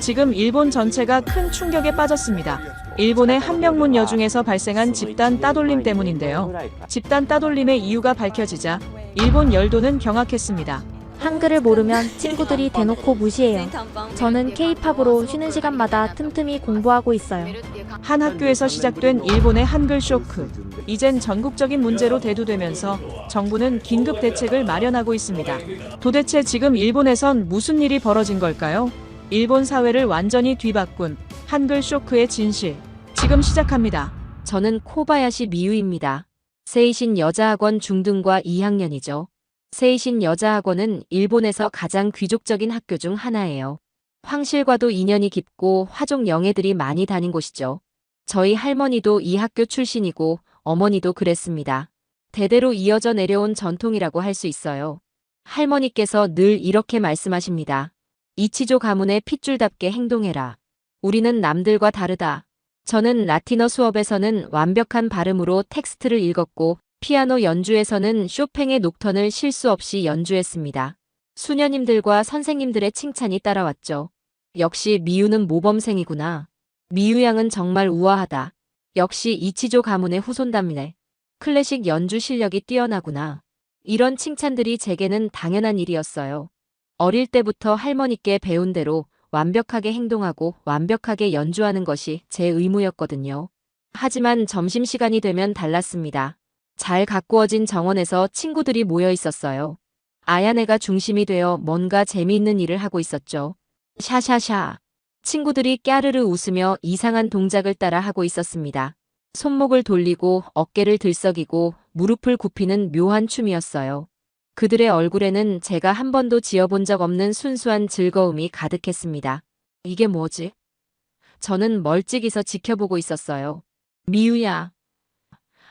지금 일본 전체가 큰 충격에 빠졌습니다. 일본의 한명문 여중에서 발생한 집단 따돌림 때문인데요. 집단 따돌림의 이유가 밝혀지자 일본 열도는 경악했습니다. 한글을 모르면 친구들이 대놓고 무시해요. 저는 K-팝으로 쉬는 시간마다 틈틈이 공부하고 있어요. 한 학교에서 시작된 일본의 한글 쇼크. 이젠 전국적인 문제로 대두되면서 정부는 긴급 대책을 마련하고 있습니다. 도대체 지금 일본에선 무슨 일이 벌어진 걸까요? 일본 사회를 완전히 뒤바꾼 한글 쇼크의 진실. 지금 시작합니다. 저는 코바야시 미유입니다. 세이신 여자학원 중등과 2학년이죠. 세이신 여자학원은 일본에서 가장 귀족적인 학교 중 하나예요. 황실과도 인연이 깊고 화족 영예들이 많이 다닌 곳이죠. 저희 할머니도 이 학교 출신이고 어머니도 그랬습니다. 대대로 이어져 내려온 전통이라고 할 수 있어요. 할머니께서 늘 이렇게 말씀하십니다. 이치조 가문의 핏줄답게 행동해라. 우리는 남들과 다르다. 저는 라틴어 수업에서는 완벽한 발음으로 텍스트를 읽었고 피아노 연주에서는 쇼팽의 녹턴을 실수 없이 연주했습니다. 수녀님들과 선생님들의 칭찬이 따라왔죠. 역시 미유는 모범생이구나. 미유 양은 정말 우아하다. 역시 이치조 가문의 후손답네. 클래식 연주 실력이 뛰어나구나. 이런 칭찬들이 제게는 당연한 일이었어요. 어릴 때부터 할머니께 배운 대로 완벽하게 행동하고 완벽하게 연주하는 것이 제 의무였거든요. 하지만 점심시간이 되면 달랐습니다. 잘 가꾸어진 정원에서 친구들이 모여 있었어요. 아야네가 중심이 되어 뭔가 재미있는 일을 하고 있었죠. 샤샤샤. 친구들이 까르르 웃으며 이상한 동작을 따라 하고 있었습니다. 손목을 돌리고 어깨를 들썩이고 무릎을 굽히는 묘한 춤이었어요. 그들의 얼굴에는 제가 한 번도 지어본 적 없는 순수한 즐거움이 가득했습니다. 이게 뭐지? 저는 멀찍이서 지켜보고 있었어요. 미유야.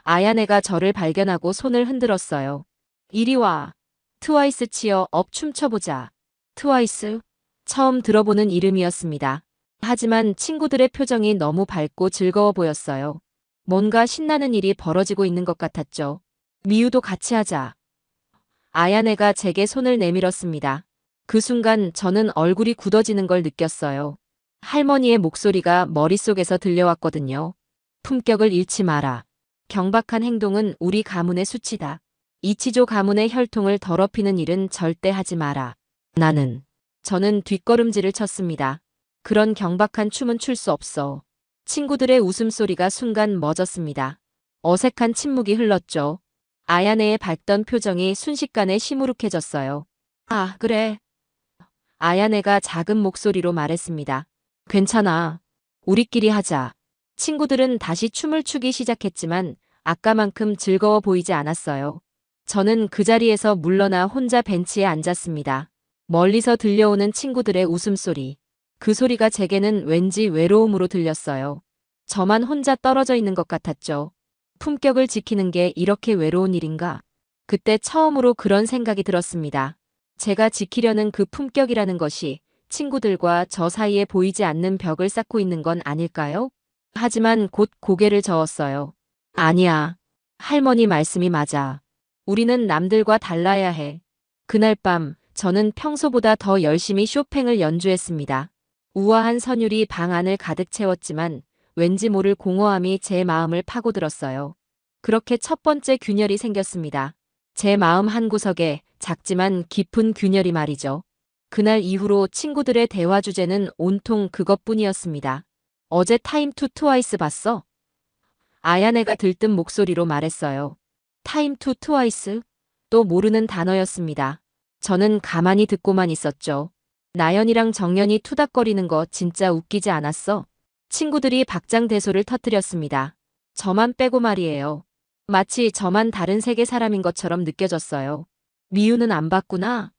아야네가 저를 발견하고 손을 흔들었어요. 이리 와. 트와이스 치어 업 춤춰보자. 트와이스? 처음 들어보는 이름이었습니다. 하지만 친구들의 표정이 너무 밝고 즐거워 보였어요. 뭔가 신나는 일이 벌어지고 있는 것 같았죠. 미유도 같이 하자. 아야네가 제게 손을 내밀었습니다. 그 순간 저는 얼굴이 굳어지는 걸 느꼈어요. 할머니의 목소리가 머릿속에서 들려왔거든요. 품격을 잃지 마라. 경박한 행동은 우리 가문의 수치다. 이치조 가문의 혈통을 더럽히는 일은 절대 하지 마라. 저는 뒷걸음질을 쳤습니다. 그런 경박한 춤은 출 수 없어. 친구들의 웃음소리가 순간 멎었습니다. 어색한 침묵이 흘렀죠. 아야네의 밝던 표정이 순식간에 시무룩해졌어요. 아, 그래. 아야네가 작은 목소리로 말했습니다. 괜찮아. 우리끼리 하자. 친구들은 다시 춤을 추기 시작했지만 아까만큼 즐거워 보이지 않았어요. 저는 그 자리에서 물러나 혼자 벤치에 앉았습니다. 멀리서 들려오는 친구들의 웃음소리. 그 소리가 제게는 왠지 외로움으로 들렸어요. 저만 혼자 떨어져 있는 것 같았죠. 품격을 지키는 게 이렇게 외로운 일인가? 그때 처음으로 그런 생각이 들었습니다. 제가 지키려는 그 품격이라는 것이 친구들과 저 사이에 보이지 않는 벽을 쌓고 있는 건 아닐까요? 하지만 곧 고개를 저었어요. 아니야. 할머니 말씀이 맞아. 우리는 남들과 달라야 해. 그날 밤 저는 평소보다 더 열심히 쇼팽을 연주했습니다. 우아한 선율이 방 안을 가득 채웠지만 왠지 모를 공허함이 제 마음을 파고들었어요. 그렇게 첫 번째 균열이 생겼습니다. 제 마음 한구석에 작지만 깊은 균열이 말이죠. 그날 이후로 친구들의 대화 주제는 온통 그것뿐이었습니다. 어제 타임 투 트와이스 봤어? 아야네가 들뜬 목소리로 말했어요. 타임 투 트와이스? 또 모르는 단어였습니다. 저는 가만히 듣고만 있었죠. 나연이랑 정연이 투닥거리는 거 진짜 웃기지 않았어? 친구들이 박장대소를 터뜨렸습니다. 저만 빼고 말이에요. 마치 저만 다른 세계 사람인 것처럼 느껴졌어요. 미유는 안 봤구나?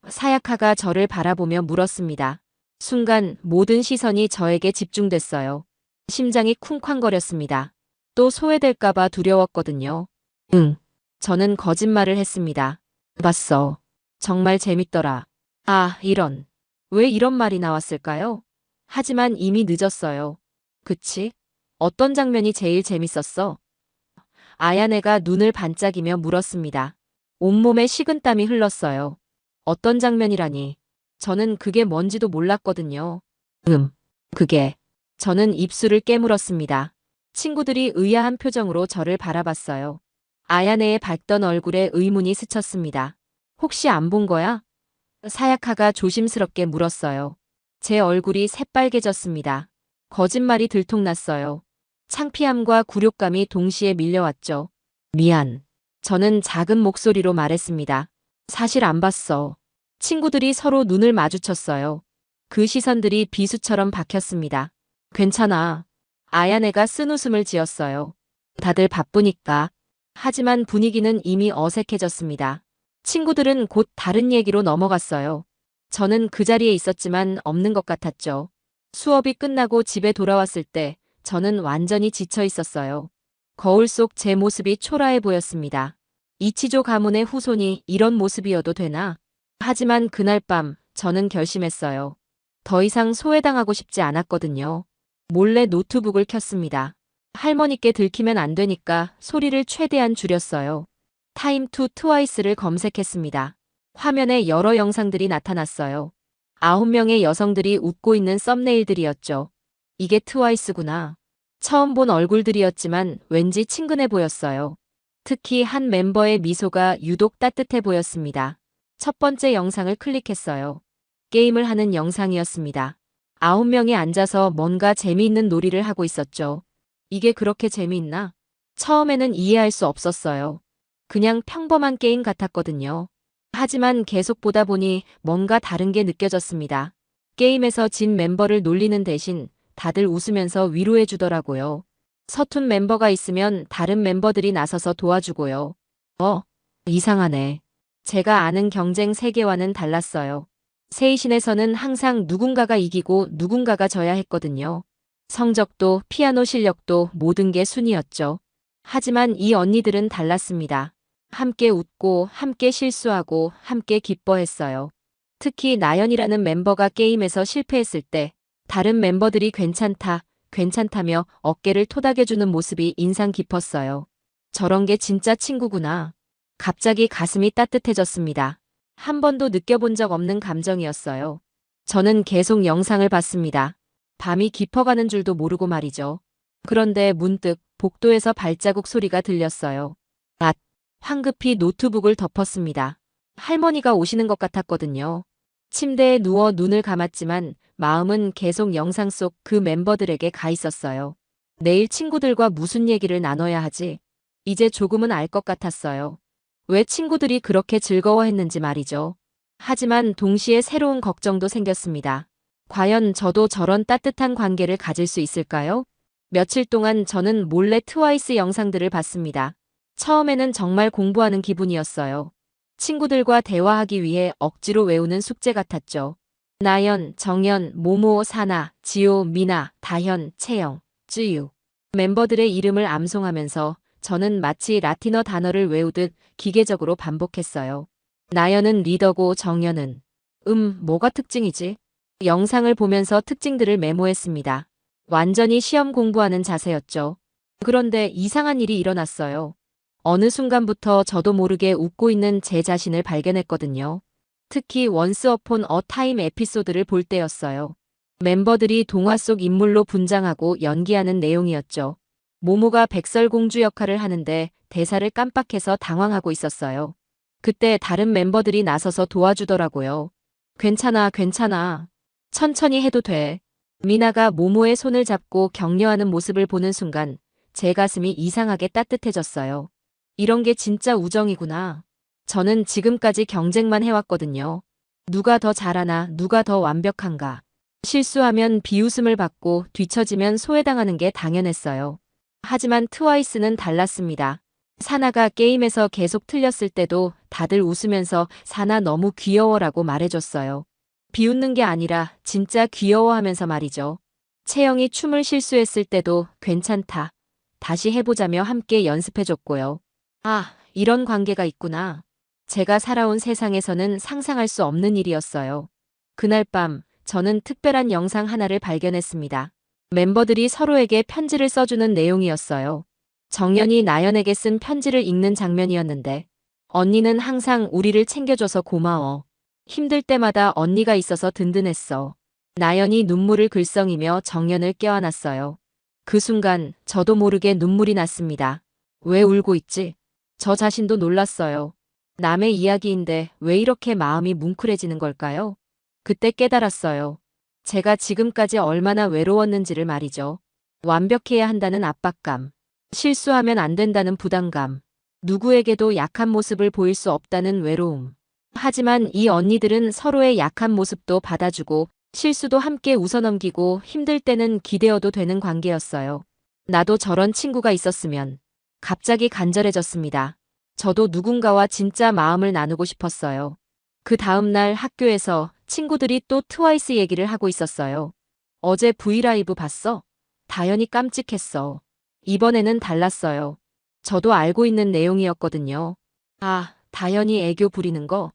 사야카가 저를 바라보며 물었습니다. 순간 모든 시선이 저에게 집중됐어요. 심장이 쿵쾅거렸습니다. 또 소외될까봐 두려웠거든요. 응. 저는 거짓말을 했습니다. 봤어. 정말 재밌더라. 아, 이런. 왜 이런 말이 나왔을까요? 하지만 이미 늦었어요. 그치? 어떤 장면이 제일 재밌었어? 아야네가 눈을 반짝이며 물었습니다. 온몸에 식은땀이 흘렀어요. 어떤 장면이라니. 저는 그게 뭔지도 몰랐거든요. 그게. 저는 입술을 깨물었습니다. 친구들이 의아한 표정으로 저를 바라봤어요. 아야네의 밝던 얼굴에 의문이 스쳤습니다. 혹시 안 본 거야? 사야카가 조심스럽게 물었어요. 제 얼굴이 새빨개졌습니다. 거짓말이 들통났어요. 창피함과 굴욕감이 동시에 밀려왔죠. 미안. 저는 작은 목소리로 말했습니다. 사실 안 봤어. 친구들이 서로 눈을 마주쳤어요. 그 시선들이 비수처럼 박혔습니다. 괜찮아. 아야네가 쓴웃음을 지었어요. 다들 바쁘니까. 하지만 분위기는 이미 어색해졌습니다. 친구들은 곧 다른 얘기로 넘어갔어요. 저는 그 자리에 있었지만 없는 것 같았죠. 수업이 끝나고 집에 돌아왔을 때 저는 완전히 지쳐 있었어요. 거울 속 제 모습이 초라해 보였습니다. 이치조 가문의 후손이 이런 모습이어도 되나? 하지만 그날 밤 저는 결심했어요. 더 이상 소외당하고 싶지 않았거든요. 몰래 노트북을 켰습니다. 할머니께 들키면 안 되니까 소리를 최대한 줄였어요. 타임 투 트와이스를 검색했습니다. 화면에 여러 영상들이 나타났어요. 9명의 여성들이 웃고 있는 썸네일들이었죠. 이게 트와이스구나. 처음 본 얼굴들이었지만 왠지 친근해 보였어요. 특히 한 멤버의 미소가 유독 따뜻해 보였습니다. 첫 번째 영상을 클릭했어요. 게임을 하는 영상이었습니다. 9명이 앉아서 뭔가 재미있는 놀이를 하고 있었죠. 이게 그렇게 재미있나? 처음에는 이해할 수 없었어요. 그냥 평범한 게임 같았거든요. 하지만 계속 보다 보니 뭔가 다른 게 느껴졌습니다. 게임에서 진 멤버를 놀리는 대신 다들 웃으면서 위로해 주더라고요. 서툰 멤버가 있으면 다른 멤버들이 나서서 도와주고요. 이상하네. 제가 아는 경쟁 세계와는 달랐어요. 세이신에서는 항상 누군가가 이기고 누군가가 져야 했거든요. 성적도 피아노 실력도 모든 게 순이었죠. 하지만 이 언니들은 달랐습니다. 함께 웃고 함께 실수하고 함께 기뻐했어요. 특히 나연이라는 멤버가 게임에서 실패했을 때 다른 멤버들이 괜찮다며 어깨를 토닥여주는 모습이 인상 깊었어요. 저런 게 진짜 친구구나. 갑자기 가슴이 따뜻해졌습니다. 한 번도 느껴본 적 없는 감정이었어요. 저는 계속 영상을 봤습니다. 밤이 깊어가는 줄도 모르고 말이죠. 그런데 문득 복도에서 발자국 소리가 들렸어요. 황급히 노트북을 덮었습니다. 할머니가 오시는 것 같았거든요. 침대에 누워 눈을 감았지만 마음은 계속 영상 속 그 멤버들에게 가 있었어요. 내일 친구들과 무슨 얘기를 나눠야 하지? 이제 조금은 알 것 같았어요. 왜 친구들이 그렇게 즐거워했는지 말이죠. 하지만 동시에 새로운 걱정도 생겼습니다. 과연 저도 저런 따뜻한 관계를 가질 수 있을까요? 며칠 동안 저는 몰래 트와이스 영상들을 봤습니다. 처음에는 정말 공부하는 기분이었어요. 친구들과 대화하기 위해 억지로 외우는 숙제 같았죠. 나연, 정연, 모모, 사나, 지호, 미나, 다현, 채영, 쯔유. 멤버들의 이름을 암송하면서 저는 마치 라틴어 단어를 외우듯 기계적으로 반복했어요. 나연은 리더고 정연은 뭐가 특징이지? 영상을 보면서 특징들을 메모했습니다. 완전히 시험 공부하는 자세였죠. 그런데 이상한 일이 일어났어요. 어느 순간부터 저도 모르게 웃고 있는 제 자신을 발견했거든요. 특히 원스 어폰 어 타임 에피소드를 볼 때였어요. 멤버들이 동화 속 인물로 분장하고 연기하는 내용이었죠. 모모가 백설공주 역할을 하는데 대사를 깜빡해서 당황하고 있었어요. 그때 다른 멤버들이 나서서 도와주더라고요. 괜찮아. 천천히 해도 돼. 미나가 모모의 손을 잡고 격려하는 모습을 보는 순간 제 가슴이 이상하게 따뜻해졌어요. 이런 게 진짜 우정이구나. 저는 지금까지 경쟁만 해왔거든요. 누가 더 잘하나, 누가 더 완벽한가. 실수하면 비웃음을 받고 뒤처지면 소외당하는 게 당연했어요. 하지만 트와이스는 달랐습니다. 사나가 게임에서 계속 틀렸을 때도 다들 웃으면서 사나 너무 귀여워라고 말해줬어요. 비웃는 게 아니라 진짜 귀여워하면서 말이죠. 채영이 춤을 실수했을 때도 괜찮다. 다시 해보자며 함께 연습해줬고요. 이런 관계가 있구나. 제가 살아온 세상에서는 상상할 수 없는 일이었어요. 그날 밤 저는 특별한 영상 하나를 발견했습니다. 멤버들이 서로에게 편지를 써주는 내용이었어요. 정연이 나연에게 쓴 편지를 읽는 장면이었는데 언니는 항상 우리를 챙겨줘서 고마워. 힘들 때마다 언니가 있어서 든든했어. 나연이 눈물을 글썽이며 정연을 껴안았어요. 그 순간 저도 모르게 눈물이 났습니다. 왜 울고 있지? 저 자신도 놀랐어요. 남의 이야기인데 왜 이렇게 마음이 뭉클해지는 걸까요? 그때 깨달았어요. 제가 지금까지 얼마나 외로웠는지를 말이죠. 완벽해야 한다는 압박감, 실수하면 안 된다는 부담감, 누구에게도 약한 모습을 보일 수 없다는 외로움. 하지만 이 언니들은 서로의 약한 모습도 받아주고 실수도 함께 웃어넘기고 힘들 때는 기대어도 되는 관계였어요. 나도 저런 친구가 있었으면. 갑자기 간절해졌습니다. 저도 누군가와 진짜 마음을 나누고 싶었어요. 그 다음날 학교에서 친구들이 또 트와이스 얘기를 하고 있었어요. 어제 브이라이브 봤어? 다현이 깜찍했어. 이번에는 달랐어요. 저도 알고 있는 내용이었거든요. 아, 다현이 애교 부리는 거?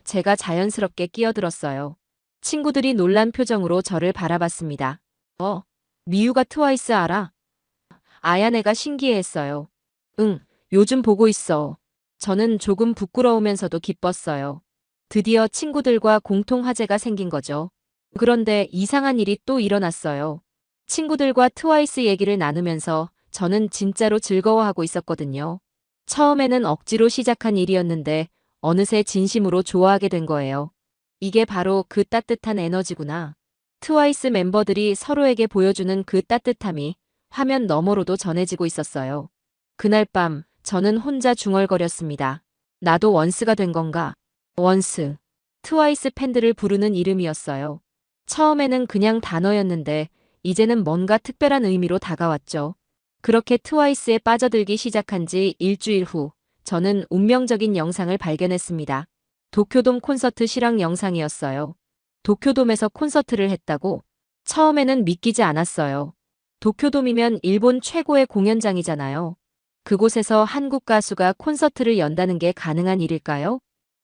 제가 자연스럽게 끼어들었어요. 친구들이 놀란 표정으로 저를 바라봤습니다. 미유가 트와이스 알아? 아야네가 신기해했어요. 응, 요즘 보고 있어. 저는 조금 부끄러우면서도 기뻤어요. 드디어 친구들과 공통 화제가 생긴 거죠. 그런데 이상한 일이 또 일어났어요. 친구들과 트와이스 얘기를 나누면서 저는 진짜로 즐거워하고 있었거든요. 처음에는 억지로 시작한 일이었는데 어느새 진심으로 좋아하게 된 거예요. 이게 바로 그 따뜻한 에너지구나. 트와이스 멤버들이 서로에게 보여주는 그 따뜻함이 화면 너머로도 전해지고 있었어요. 그날 밤 저는 혼자 중얼거렸습니다. 나도 원스가 된 건가? 원스. 트와이스 팬들을 부르는 이름이었어요. 처음에는 그냥 단어였는데 이제는 뭔가 특별한 의미로 다가왔죠. 그렇게 트와이스에 빠져들기 시작한 지 일주일 후 저는 운명적인 영상을 발견했습니다. 도쿄돔 콘서트 실황 영상이었어요. 도쿄돔에서 콘서트를 했다고? 처음에는 믿기지 않았어요. 도쿄돔이면 일본 최고의 공연장이잖아요. 그곳에서 한국 가수가 콘서트를 연다는 게 가능한 일일까요?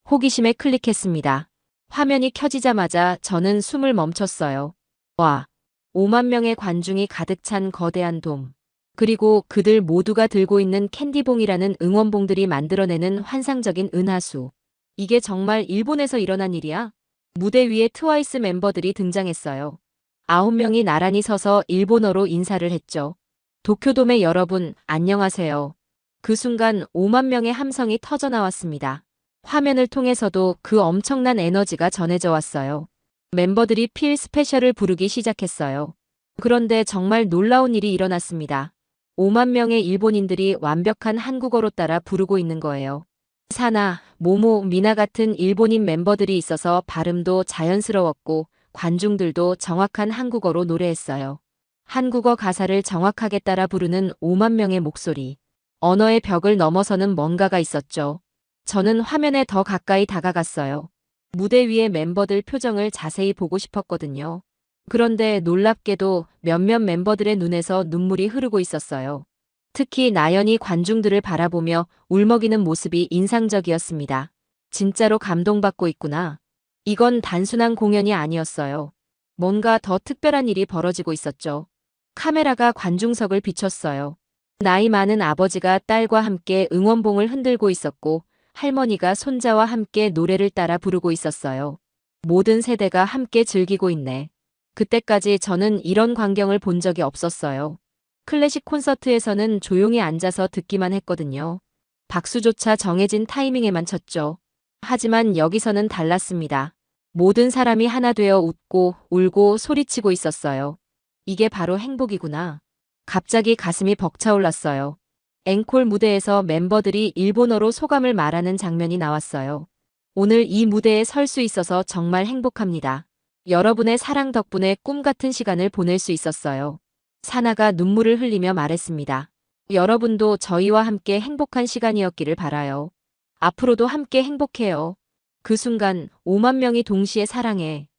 호기심에 클릭했습니다. 화면이 켜지자마자 저는 숨을 멈췄어요. 와, 5만 명의 관중이 가득 찬 거대한 돔. 그리고 그들 모두가 들고 있는 캔디봉이라는 응원봉들이 만들어내는 환상적인 은하수. 이게 정말 일본에서 일어난 일이야? 무대 위에 트와이스 멤버들이 등장했어요. 9명이 나란히 서서 일본어로 인사를 했죠. 도쿄돔의 여러분, 안녕하세요. 그 순간 5만 명의 함성이 터져 나왔습니다. 화면을 통해서도 그 엄청난 에너지가 전해져 왔어요. 멤버들이 필 스페셜을 부르기 시작했어요. 그런데 정말 놀라운 일이 일어났습니다. 5만 명의 일본인들이 완벽한 한국어로 따라 부르고 있는 거예요. 사나, 모모, 미나 같은 일본인 멤버들이 있어서 발음도 자연스러웠고 관중들도 정확한 한국어로 노래했어요. 한국어 가사를 정확하게 따라 부르는 5만 명의 목소리. 언어의 벽을 넘어서는 뭔가가 있었죠. 저는 화면에 더 가까이 다가갔어요. 무대 위의 멤버들 표정을 자세히 보고 싶었거든요. 그런데 놀랍게도 몇몇 멤버들의 눈에서 눈물이 흐르고 있었어요. 특히 나연이 관중들을 바라보며 울먹이는 모습이 인상적이었습니다. 진짜로 감동받고 있구나. 이건 단순한 공연이 아니었어요. 뭔가 더 특별한 일이 벌어지고 있었죠. 카메라가 관중석을 비췄어요. 나이 많은 아버지가 딸과 함께 응원봉을 흔들고 있었고 할머니가 손자와 함께 노래를 따라 부르고 있었어요. 모든 세대가 함께 즐기고 있네. 그때까지 저는 이런 광경을 본 적이 없었어요. 클래식 콘서트에서는 조용히 앉아서 듣기만 했거든요. 박수조차 정해진 타이밍에만 쳤죠. 하지만 여기서는 달랐습니다. 모든 사람이 하나 되어 웃고 울고 소리치고 있었어요. 이게 바로 행복이구나. 갑자기 가슴이 벅차올랐어요. 앵콜 무대에서 멤버들이 일본어로 소감을 말하는 장면이 나왔어요. 오늘 이 무대에 설 수 있어서 정말 행복합니다. 여러분의 사랑 덕분에 꿈 같은 시간을 보낼 수 있었어요. 사나가 눈물을 흘리며 말했습니다. 여러분도 저희와 함께 행복한 시간이었기를 바라요. 앞으로도 함께 행복해요. 그 순간 5만 명이 동시에 사랑해.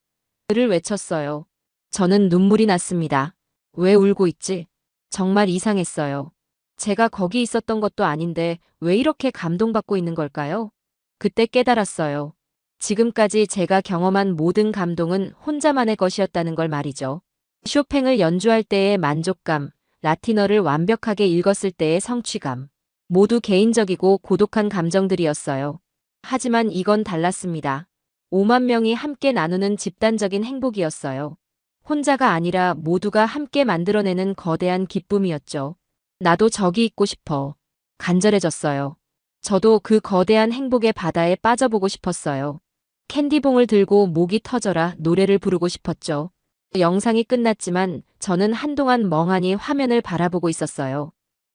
를 외쳤어요. 저는 눈물이 났습니다. 왜 울고 있지? 정말 이상했어요. 제가 거기 있었던 것도 아닌데 왜 이렇게 감동받고 있는 걸까요? 그때 깨달았어요. 지금까지 제가 경험한 모든 감동은 혼자만의 것이었다는 걸 말이죠. 쇼팽을 연주할 때의 만족감, 라틴어를 완벽하게 읽었을 때의 성취감. 모두 개인적이고 고독한 감정들이었어요. 하지만 이건 달랐습니다. 5만 명이 함께 나누는 집단적인 행복이었어요. 혼자가 아니라 모두가 함께 만들어내는 거대한 기쁨이었죠. 나도 저기 있고 싶어. 간절해졌어요. 저도 그 거대한 행복의 바다에 빠져보고 싶었어요. 캔디봉을 들고 목이 터져라 노래를 부르고 싶었죠. 영상이 끝났지만 저는 한동안 멍하니 화면을 바라보고 있었어요.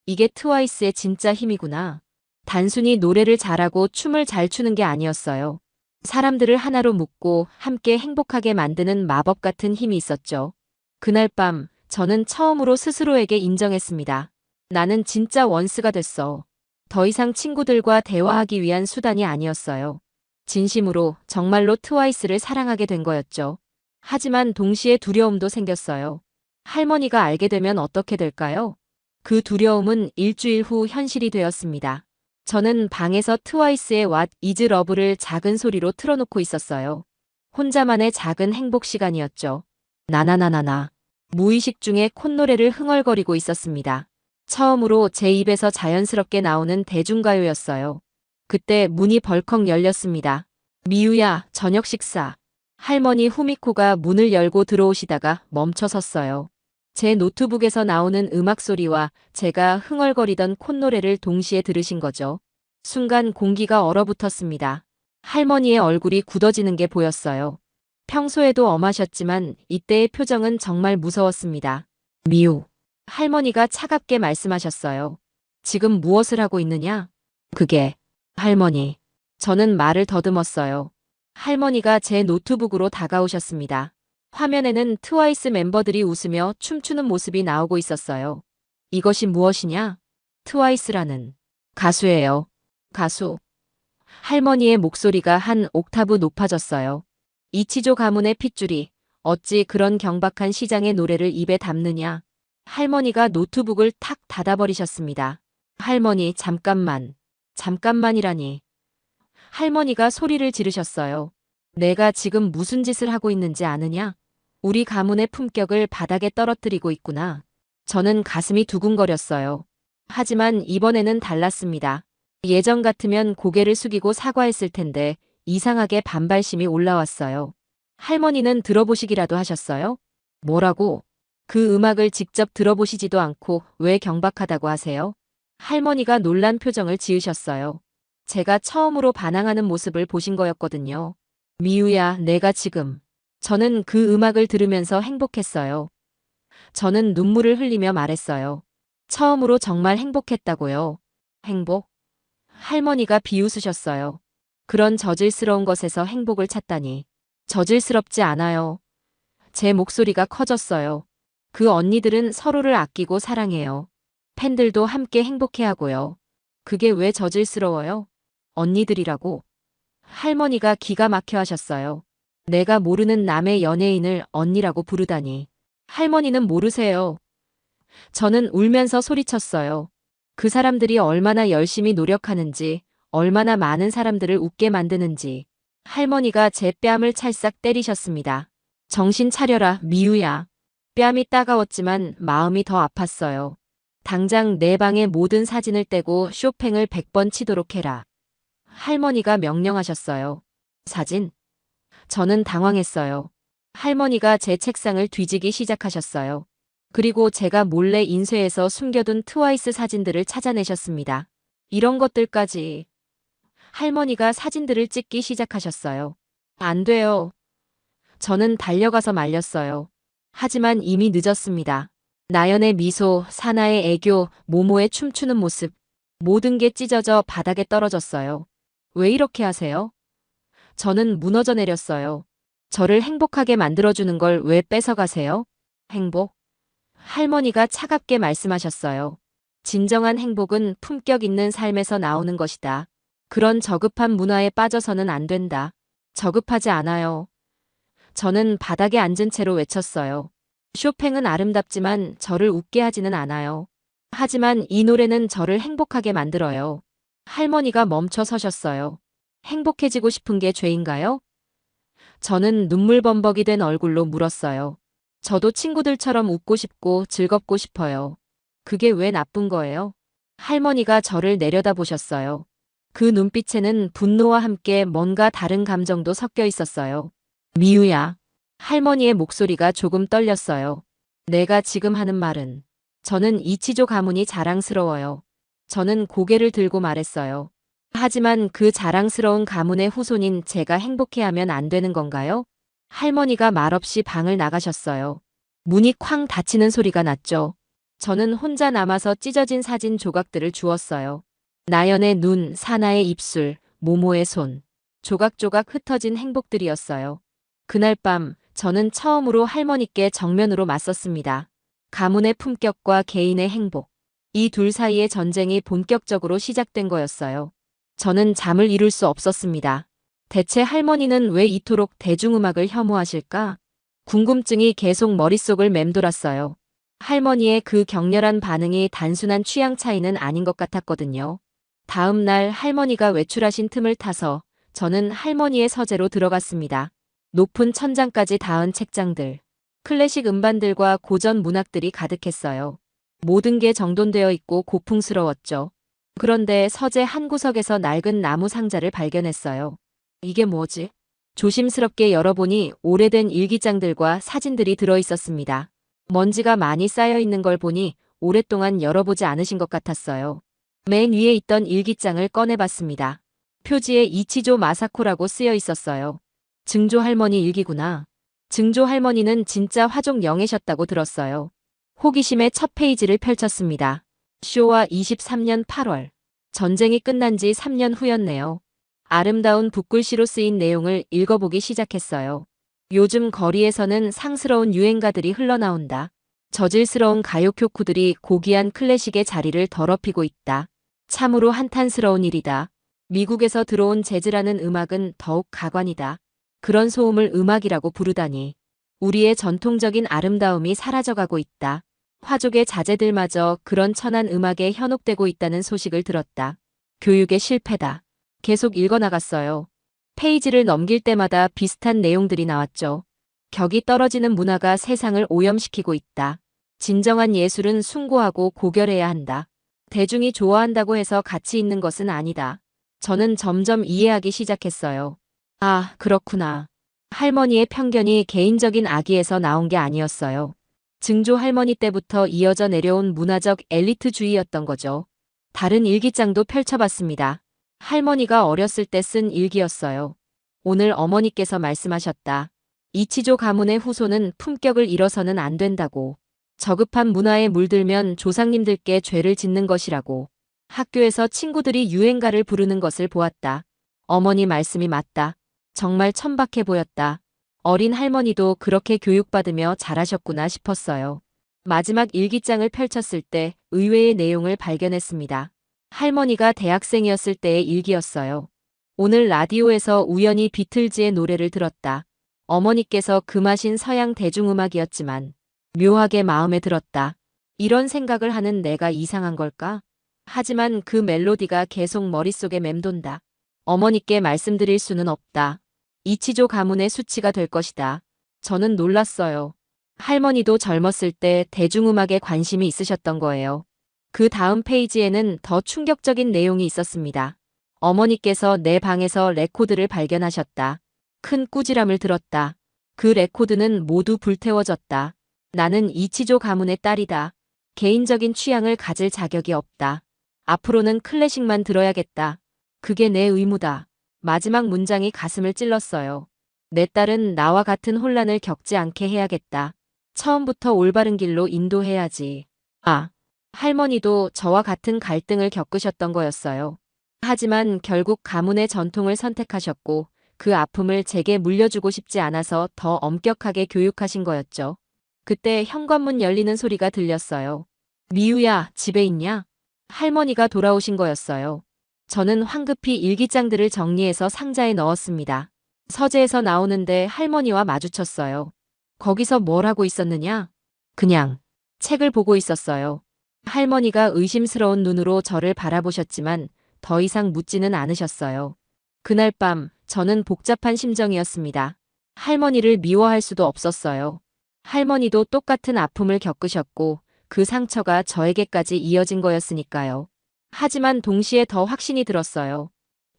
이게 트와이스의 진짜 힘이구나. 단순히 노래를 잘하고 춤을 잘 추는 게 아니었어요. 사람들을 하나로 묶고 함께 행복하게 만드는 마법 같은 힘이 있었죠. 그날 밤 저는 처음으로 스스로에게 인정했습니다. 나는 진짜 원스가 됐어. 더 이상 친구들과 대화하기 위한 수단이 아니었어요. 진심으로 정말로 트와이스를 사랑하게 된 거였죠. 하지만 동시에 두려움도 생겼어요. 할머니가 알게 되면 어떻게 될까요? 그 두려움은 일주일 후 현실이 되었습니다. 저는 방에서 트와이스의 What is Love를 작은 소리로 틀어놓고 있었어요. 혼자만의 작은 행복 시간이었죠. 나나나나나. 무의식 중에 콧노래를 흥얼거리고 있었습니다. 처음으로 제 입에서 자연스럽게 나오는 대중가요였어요. 그때 문이 벌컥 열렸습니다. 미우야, 저녁 식사. 할머니 후미코가 문을 열고 들어오시다가 멈춰 섰어요. 제 노트북에서 나오는 음악 소리와 제가 흥얼거리던 콧노래를 동시에 들으신 거죠. 순간 공기가 얼어붙었습니다. 할머니의 얼굴이 굳어지는 게 보였어요. 평소에도 엄하셨지만 이때의 표정은 정말 무서웠습니다. 미우. 할머니가 차갑게 말씀하셨어요. 지금 무엇을 하고 있느냐? 그게. 할머니. 저는 말을 더듬었어요. 할머니가 제 노트북으로 다가오셨습니다. 화면에는 트와이스 멤버들이 웃으며 춤추는 모습이 나오고 있었어요. 이것이 무엇이냐? 트와이스라는 가수예요. 가수. 할머니의 목소리가 한 옥타브 높아졌어요. 이치조 가문의 핏줄이 어찌 그런 경박한 시장의 노래를 입에 담느냐? 할머니가 노트북을 탁 닫아버리셨습니다. 할머니, 잠깐만. 잠깐만이라니. 할머니가 소리를 지르셨어요. 내가 지금 무슨 짓을 하고 있는지 아느냐? 우리 가문의 품격을 바닥에 떨어뜨리고 있구나. 저는 가슴이 두근거렸어요. 하지만 이번에는 달랐습니다. 예전 같으면 고개를 숙이고 사과했을 텐데 이상하게 반발심이 올라왔어요. 할머니는 들어보시기라도 하셨어요? 뭐라고? 그 음악을 직접 들어보시지도 않고 왜 경박하다고 하세요? 할머니가 놀란 표정을 지으셨어요. 제가 처음으로 반항하는 모습을 보신 거였거든요. 미우야, 내가 지금. 저는 그 음악을 들으면서 행복했어요. 저는 눈물을 흘리며 말했어요. 처음으로 정말 행복했다고요. 행복? 할머니가 비웃으셨어요. 그런 저질스러운 것에서 행복을 찾다니. 저질스럽지 않아요. 제 목소리가 커졌어요. 그 언니들은 서로를 아끼고 사랑해요. 팬들도 함께 행복해하고요. 그게 왜 저질스러워요? 언니들이라고. 할머니가 기가 막혀 하셨어요. 내가 모르는 남의 연예인을 언니라고 부르다니. 할머니는 모르세요. 저는 울면서 소리쳤어요. 그 사람들이 얼마나 열심히 노력하는지, 얼마나 많은 사람들을 웃게 만드는지. 할머니가 제 뺨을 찰싹 때리셨습니다. 정신 차려라, 미우야. 뺨이 따가웠지만 마음이 더 아팠어요. 당장 내 방의 모든 사진을 떼고 쇼팽을 100번 치도록 해라. 할머니가 명령하셨어요. 사진? 저는 당황했어요. 할머니가 제 책상을 뒤지기 시작하셨어요. 그리고 제가 몰래 인쇄해서 숨겨둔 트와이스 사진들을 찾아내셨습니다. 이런 것들까지. 할머니가 사진들을 찍기 시작하셨어요. 안 돼요. 저는 달려가서 말렸어요. 하지만 이미 늦었습니다. 나연의 미소, 사나의 애교, 모모의 춤추는 모습. 모든 게 찢어져 바닥에 떨어졌어요. 왜 이렇게 하세요? 저는 무너져 내렸어요. 저를 행복하게 만들어주는 걸 왜 뺏어가세요? 행복? 할머니가 차갑게 말씀하셨어요. 진정한 행복은 품격 있는 삶에서 나오는 것이다. 그런 저급한 문화에 빠져서는 안 된다. 저급하지 않아요. 저는 바닥에 앉은 채로 외쳤어요. 쇼팽은 아름답지만 저를 웃게 하지는 않아요. 하지만 이 노래는 저를 행복하게 만들어요. 할머니가 멈춰 서셨어요. 행복해지고 싶은 게 죄인가요? 저는 눈물범벅이 된 얼굴로 물었어요. 저도 친구들처럼 웃고 싶고 즐겁고 싶어요. 그게 왜 나쁜 거예요? 할머니가 저를 내려다보셨어요. 그 눈빛에는 분노와 함께 뭔가 다른 감정도 섞여 있었어요. 미우야. 할머니의 목소리가 조금 떨렸어요. 내가 지금 하는 말은 저는 이치조 가문이 자랑스러워요. 저는 고개를 들고 말했어요. 하지만 그 자랑스러운 가문의 후손인 제가 행복해하면 안 되는 건가요? 할머니가 말없이 방을 나가셨어요. 문이 쾅 닫히는 소리가 났죠. 저는 혼자 남아서 찢어진 사진 조각들을 주웠어요. 나연의 눈, 사나의 입술, 모모의 손. 조각조각 흩어진 행복들이었어요. 그날 밤 저는 처음으로 할머니께 정면으로 맞섰습니다. 가문의 품격과 개인의 행복. 이 둘 사이의 전쟁이 본격적으로 시작된 거였어요. 저는 잠을 이룰 수 없었습니다. 대체 할머니는 왜 이토록 대중음악을 혐오하실까? 궁금증이 계속 머릿속을 맴돌았어요. 할머니의 그 격렬한 반응이 단순한 취향 차이는 아닌 것 같았거든요. 다음 날 할머니가 외출하신 틈을 타서 저는 할머니의 서재로 들어갔습니다. 높은 천장까지 닿은 책장들, 클래식 음반들과 고전 문학들이 가득했어요. 모든 게 정돈되어 있고 고풍스러웠죠. 그런데 서재 한 구석에서 낡은 나무 상자를 발견했어요. 이게 뭐지? 조심스럽게 열어보니 오래된 일기장들과 사진들이 들어있었습니다. 먼지가 많이 쌓여 있는 걸 보니 오랫동안 열어보지 않으신 것 같았어요. 맨 위에 있던 일기장을 꺼내봤습니다. 표지에 이치조 마사코라고 쓰여 있었어요. 증조 할머니 일기구나. 증조 할머니는 진짜 화족 영예셨다고 들었어요. 호기심에 첫 페이지를 펼쳤습니다. 쇼와 23년 8월. 전쟁이 끝난 지 3년 후였네요. 아름다운 붓글씨로 쓰인 내용을 읽어보기 시작했어요. 요즘 거리에서는 상스러운 유행가들이 흘러나온다. 저질스러운 가요 교쿠들이 고귀한 클래식의 자리를 더럽히고 있다. 참으로 한탄스러운 일이다. 미국에서 들어온 재즈라는 음악은 더욱 가관이다. 그런 소음을 음악이라고 부르다니. 우리의 전통적인 아름다움이 사라져가고 있다. 화족의 자제들마저 그런 천한 음악에 현혹되고 있다는 소식을 들었다. 교육의 실패다. 계속 읽어나갔어요. 페이지를 넘길 때마다 비슷한 내용들이 나왔죠. 격이 떨어지는 문화가 세상을 오염시키고 있다. 진정한 예술은 숭고하고 고결해야 한다. 대중이 좋아한다고 해서 가치 있는 것은 아니다. 저는 점점 이해하기 시작했어요. 아, 그렇구나. 할머니의 편견이 개인적인 악의에서 나온 게 아니었어요. 증조 할머니 때부터 이어져 내려온 문화적 엘리트주의였던 거죠. 다른 일기장도 펼쳐봤습니다. 할머니가 어렸을 때 쓴 일기였어요. 오늘 어머니께서 말씀하셨다. 이치조 가문의 후손은 품격을 잃어서는 안 된다고. 저급한 문화에 물들면 조상님들께 죄를 짓는 것이라고. 학교에서 친구들이 유행가를 부르는 것을 보았다. 어머니 말씀이 맞다. 정말 천박해 보였다. 어린 할머니도 그렇게 교육받으며 자라셨구나 싶었어요. 마지막 일기장을 펼쳤을 때 의외의 내용을 발견했습니다. 할머니가 대학생이었을 때의 일기였어요. 오늘 라디오에서 우연히 비틀즈의 노래를 들었다. 어머니께서 금하신 서양 대중음악이었지만 묘하게 마음에 들었다. 이런 생각을 하는 내가 이상한 걸까? 하지만 그 멜로디가 계속 머릿속에 맴돈다. 어머니께 말씀드릴 수는 없다. 이치조 가문의 수치가 될 것이다. 저는 놀랐어요. 할머니도 젊었을 때 대중음악에 관심이 있으셨던 거예요. 그 다음 페이지에는 더 충격적인 내용이 있었습니다. 어머니께서 내 방에서 레코드를 발견하셨다. 큰 꾸지람을 들었다. 그 레코드는 모두 불태워졌다. 나는 이치조 가문의 딸이다. 개인적인 취향을 가질 자격이 없다. 앞으로는 클래식만 들어야겠다. 그게 내 의무다. 마지막 문장이 가슴을 찔렀어요. 내 딸은 나와 같은 혼란을 겪지 않게 해야겠다. 처음부터 올바른 길로 인도해야지. 아, 할머니도 저와 같은 갈등을 겪으셨던 거였어요. 하지만 결국 가문의 전통을 선택하셨고 그 아픔을 제게 물려주고 싶지 않아서 더 엄격하게 교육하신 거였죠. 그때 현관문 열리는 소리가 들렸어요. 미우야, 집에 있냐? 할머니가 돌아오신 거였어요. 저는 황급히 일기장들을 정리해서 상자에 넣었습니다. 서재에서 나오는데 할머니와 마주쳤어요. 거기서 뭘 하고 있었느냐? 그냥 책을 보고 있었어요. 할머니가 의심스러운 눈으로 저를 바라보셨지만 더 이상 묻지는 않으셨어요. 그날 밤 저는 복잡한 심정이었습니다. 할머니를 미워할 수도 없었어요. 할머니도 똑같은 아픔을 겪으셨고 그 상처가 저에게까지 이어진 거였으니까요. 하지만 동시에 더 확신이 들었어요.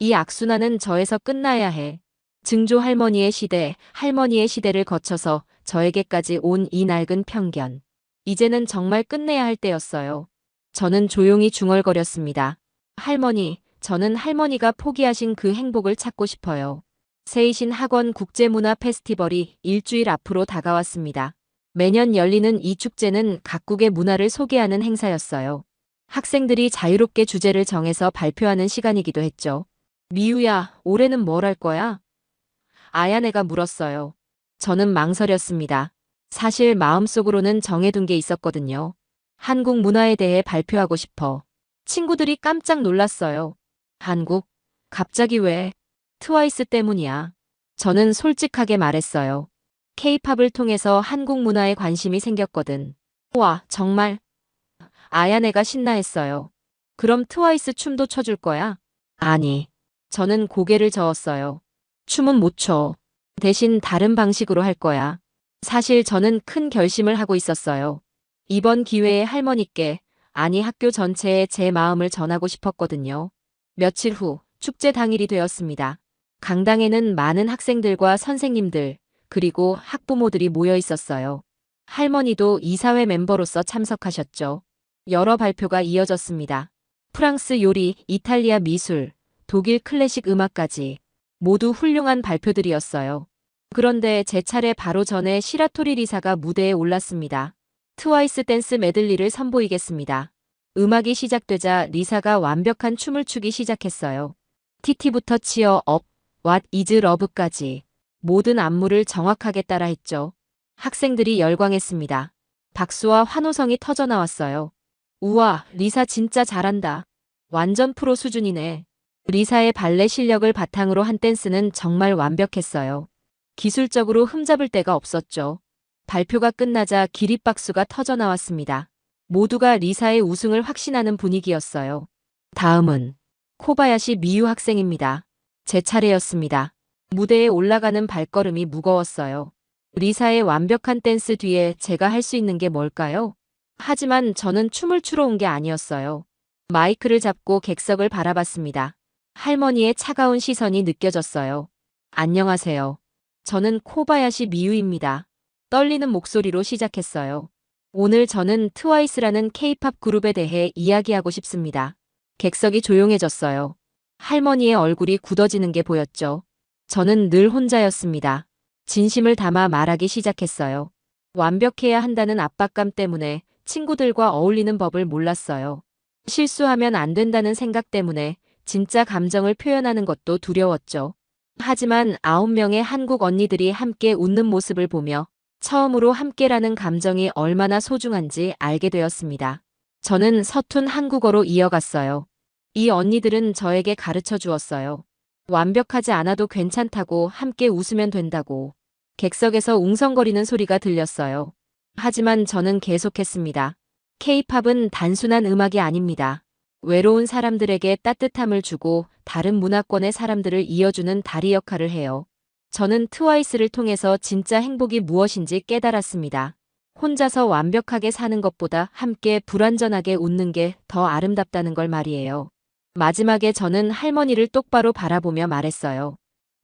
이 악순환은 저에서 끝나야 해. 증조 할머니의 시대, 할머니의 시대를 거쳐서 저에게까지 온 이 낡은 편견. 이제는 정말 끝내야 할 때였어요. 저는 조용히 중얼거렸습니다. 할머니, 저는 할머니가 포기하신 그 행복을 찾고 싶어요. 세이신 학원 국제문화 페스티벌이 일주일 앞으로 다가왔습니다. 매년 열리는 이 축제는 각국의 문화를 소개하는 행사였어요. 학생들이 자유롭게 주제를 정해서 발표하는 시간이기도 했죠. 미우야, 올해는 뭘 할 거야? 아야네가 물었어요. 저는 망설였습니다. 사실 마음속으로는 정해둔 게 있었거든요. 한국 문화에 대해 발표하고 싶어. 친구들이 깜짝 놀랐어요. 한국? 갑자기 왜? 트와이스 때문이야. 저는 솔직하게 말했어요. K-팝을 통해서 한국 문화에 관심이 생겼거든. 와, 정말? 아야네가 신나했어요. 그럼 트와이스 춤도 춰줄 거야? 아니. 저는 고개를 저었어요. 춤은 못 춰. 대신 다른 방식으로 할 거야. 사실 저는 큰 결심을 하고 있었어요. 이번 기회에 할머니께, 아니 학교 전체에 제 마음을 전하고 싶었거든요. 며칠 후 축제 당일이 되었습니다. 강당에는 많은 학생들과 선생님들, 그리고 학부모들이 모여 있었어요. 할머니도 이사회 멤버로서 참석하셨죠. 여러 발표가 이어졌습니다. 프랑스 요리, 이탈리아 미술, 독일 클래식 음악까지 모두 훌륭한 발표들이었어요. 그런데 제 차례 바로 전에 시라토리 리사가 무대에 올랐습니다. 트와이스 댄스 메들리를 선보이겠습니다. 음악이 시작되자 리사가 완벽한 춤을 추기 시작했어요. 티티부터 치어 업, What is Love까지 모든 안무를 정확하게 따라했죠. 학생들이 열광했습니다. 박수와 환호성이 터져나왔어요. 우와, 리사 진짜 잘한다. 완전 프로 수준이네. 리사의 발레 실력을 바탕으로 한 댄스는 정말 완벽했어요. 기술적으로 흠잡을 데가 없었죠. 발표가 끝나자 기립박수가 터져나왔습니다. 모두가 리사의 우승을 확신하는 분위기였어요. 다음은 코바야시 미유 학생입니다. 제 차례였습니다. 무대에 올라가는 발걸음이 무거웠어요. 리사의 완벽한 댄스 뒤에 제가 할 수 있는 게 뭘까요? 하지만 저는 춤을 추러 온 게 아니었어요. 마이크를 잡고 객석을 바라봤습니다. 할머니의 차가운 시선이 느껴졌어요. 안녕하세요. 저는 코바야시 미유입니다. 떨리는 목소리로 시작했어요. 오늘 저는 트와이스라는 K-팝 그룹에 대해 이야기하고 싶습니다. 객석이 조용해졌어요. 할머니의 얼굴이 굳어지는 게 보였죠. 저는 늘 혼자였습니다. 진심을 담아 말하기 시작했어요. 완벽해야 한다는 압박감 때문에 친구들과 어울리는 법을 몰랐어요. 실수하면 안 된다는 생각 때문에 진짜 감정을 표현하는 것도 두려웠죠. 하지만 9명의 한국 언니들이 함께 웃는 모습을 보며 처음으로 함께라는 감정이 얼마나 소중한지 알게 되었습니다. 저는 서툰 한국어로 이어갔어요. 이 언니들은 저에게 가르쳐 주었어요. 완벽하지 않아도 괜찮다고, 함께 웃으면 된다고. 객석에서 웅성거리는 소리가 들렸어요. 하지만 저는 계속했습니다. K-팝은 단순한 음악이 아닙니다. 외로운 사람들에게 따뜻함을 주고 다른 문화권의 사람들을 이어주는 다리 역할을 해요. 저는 트와이스를 통해서 진짜 행복이 무엇인지 깨달았습니다. 혼자서 완벽하게 사는 것보다 함께 불완전하게 웃는 게 더 아름답다는 걸 말이에요. 마지막에 저는 할머니를 똑바로 바라보며 말했어요.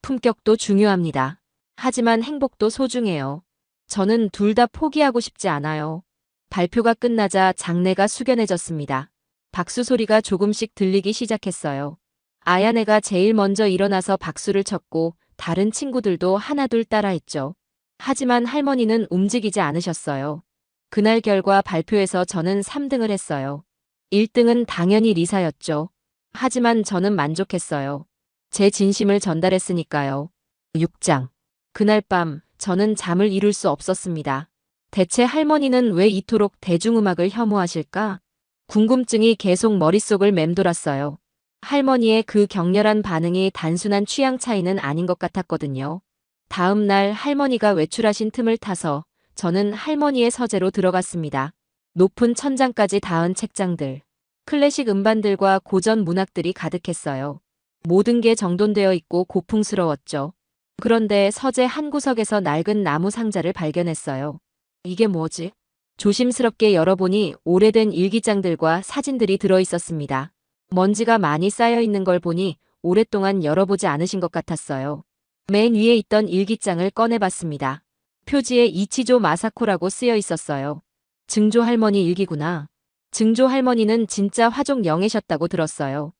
품격도 중요합니다. 하지만 행복도 소중해요. 저는 둘 다 포기하고 싶지 않아요. 발표가 끝나자 장내가 숙연해졌습니다. 박수 소리가 조금씩 들리기 시작했어요. 아야네가 제일 먼저 일어나서 박수를 쳤고 다른 친구들도 하나둘 따라했죠. 하지만 할머니는 움직이지 않으셨어요. 그날 결과 발표에서 저는 3등을 했어요. 1등은 당연히 리사였죠. 하지만 저는 만족했어요. 제 진심을 전달했으니까요. 6장. 그날 밤 저는 잠을 이룰 수 없었습니다. 대체 할머니는 왜 이토록 대중음악을 혐오하실까? 궁금증이 계속 머릿속을 맴돌았어요. 할머니의 그 격렬한 반응이 단순한 취향 차이는 아닌 것 같았거든요. 다음 날 할머니가 외출하신 틈을 타서 저는 할머니의 서재로 들어갔습니다. 높은 천장까지 닿은 책장들, 클래식 음반들과 고전 문학들이 가득했어요. 모든 게 정돈되어 있고 고풍스러웠죠. 그런데 서재 한 구석에서 낡은 나무 상자를 발견했어요. 이게 뭐지? 조심스럽게 열어보니 오래된 일기장들과 사진들이 들어있었습니다. 먼지가 많이 쌓여 있는 걸 보니 오랫동안 열어보지 않으신 것 같았어요. 맨 위에 있던 일기장을 꺼내봤습니다. 표지에 이치조 마사코라고 쓰여 있었어요. 증조 할머니 일기구나. 증조 할머니는 진짜 화족 영해셨다고 들었어요.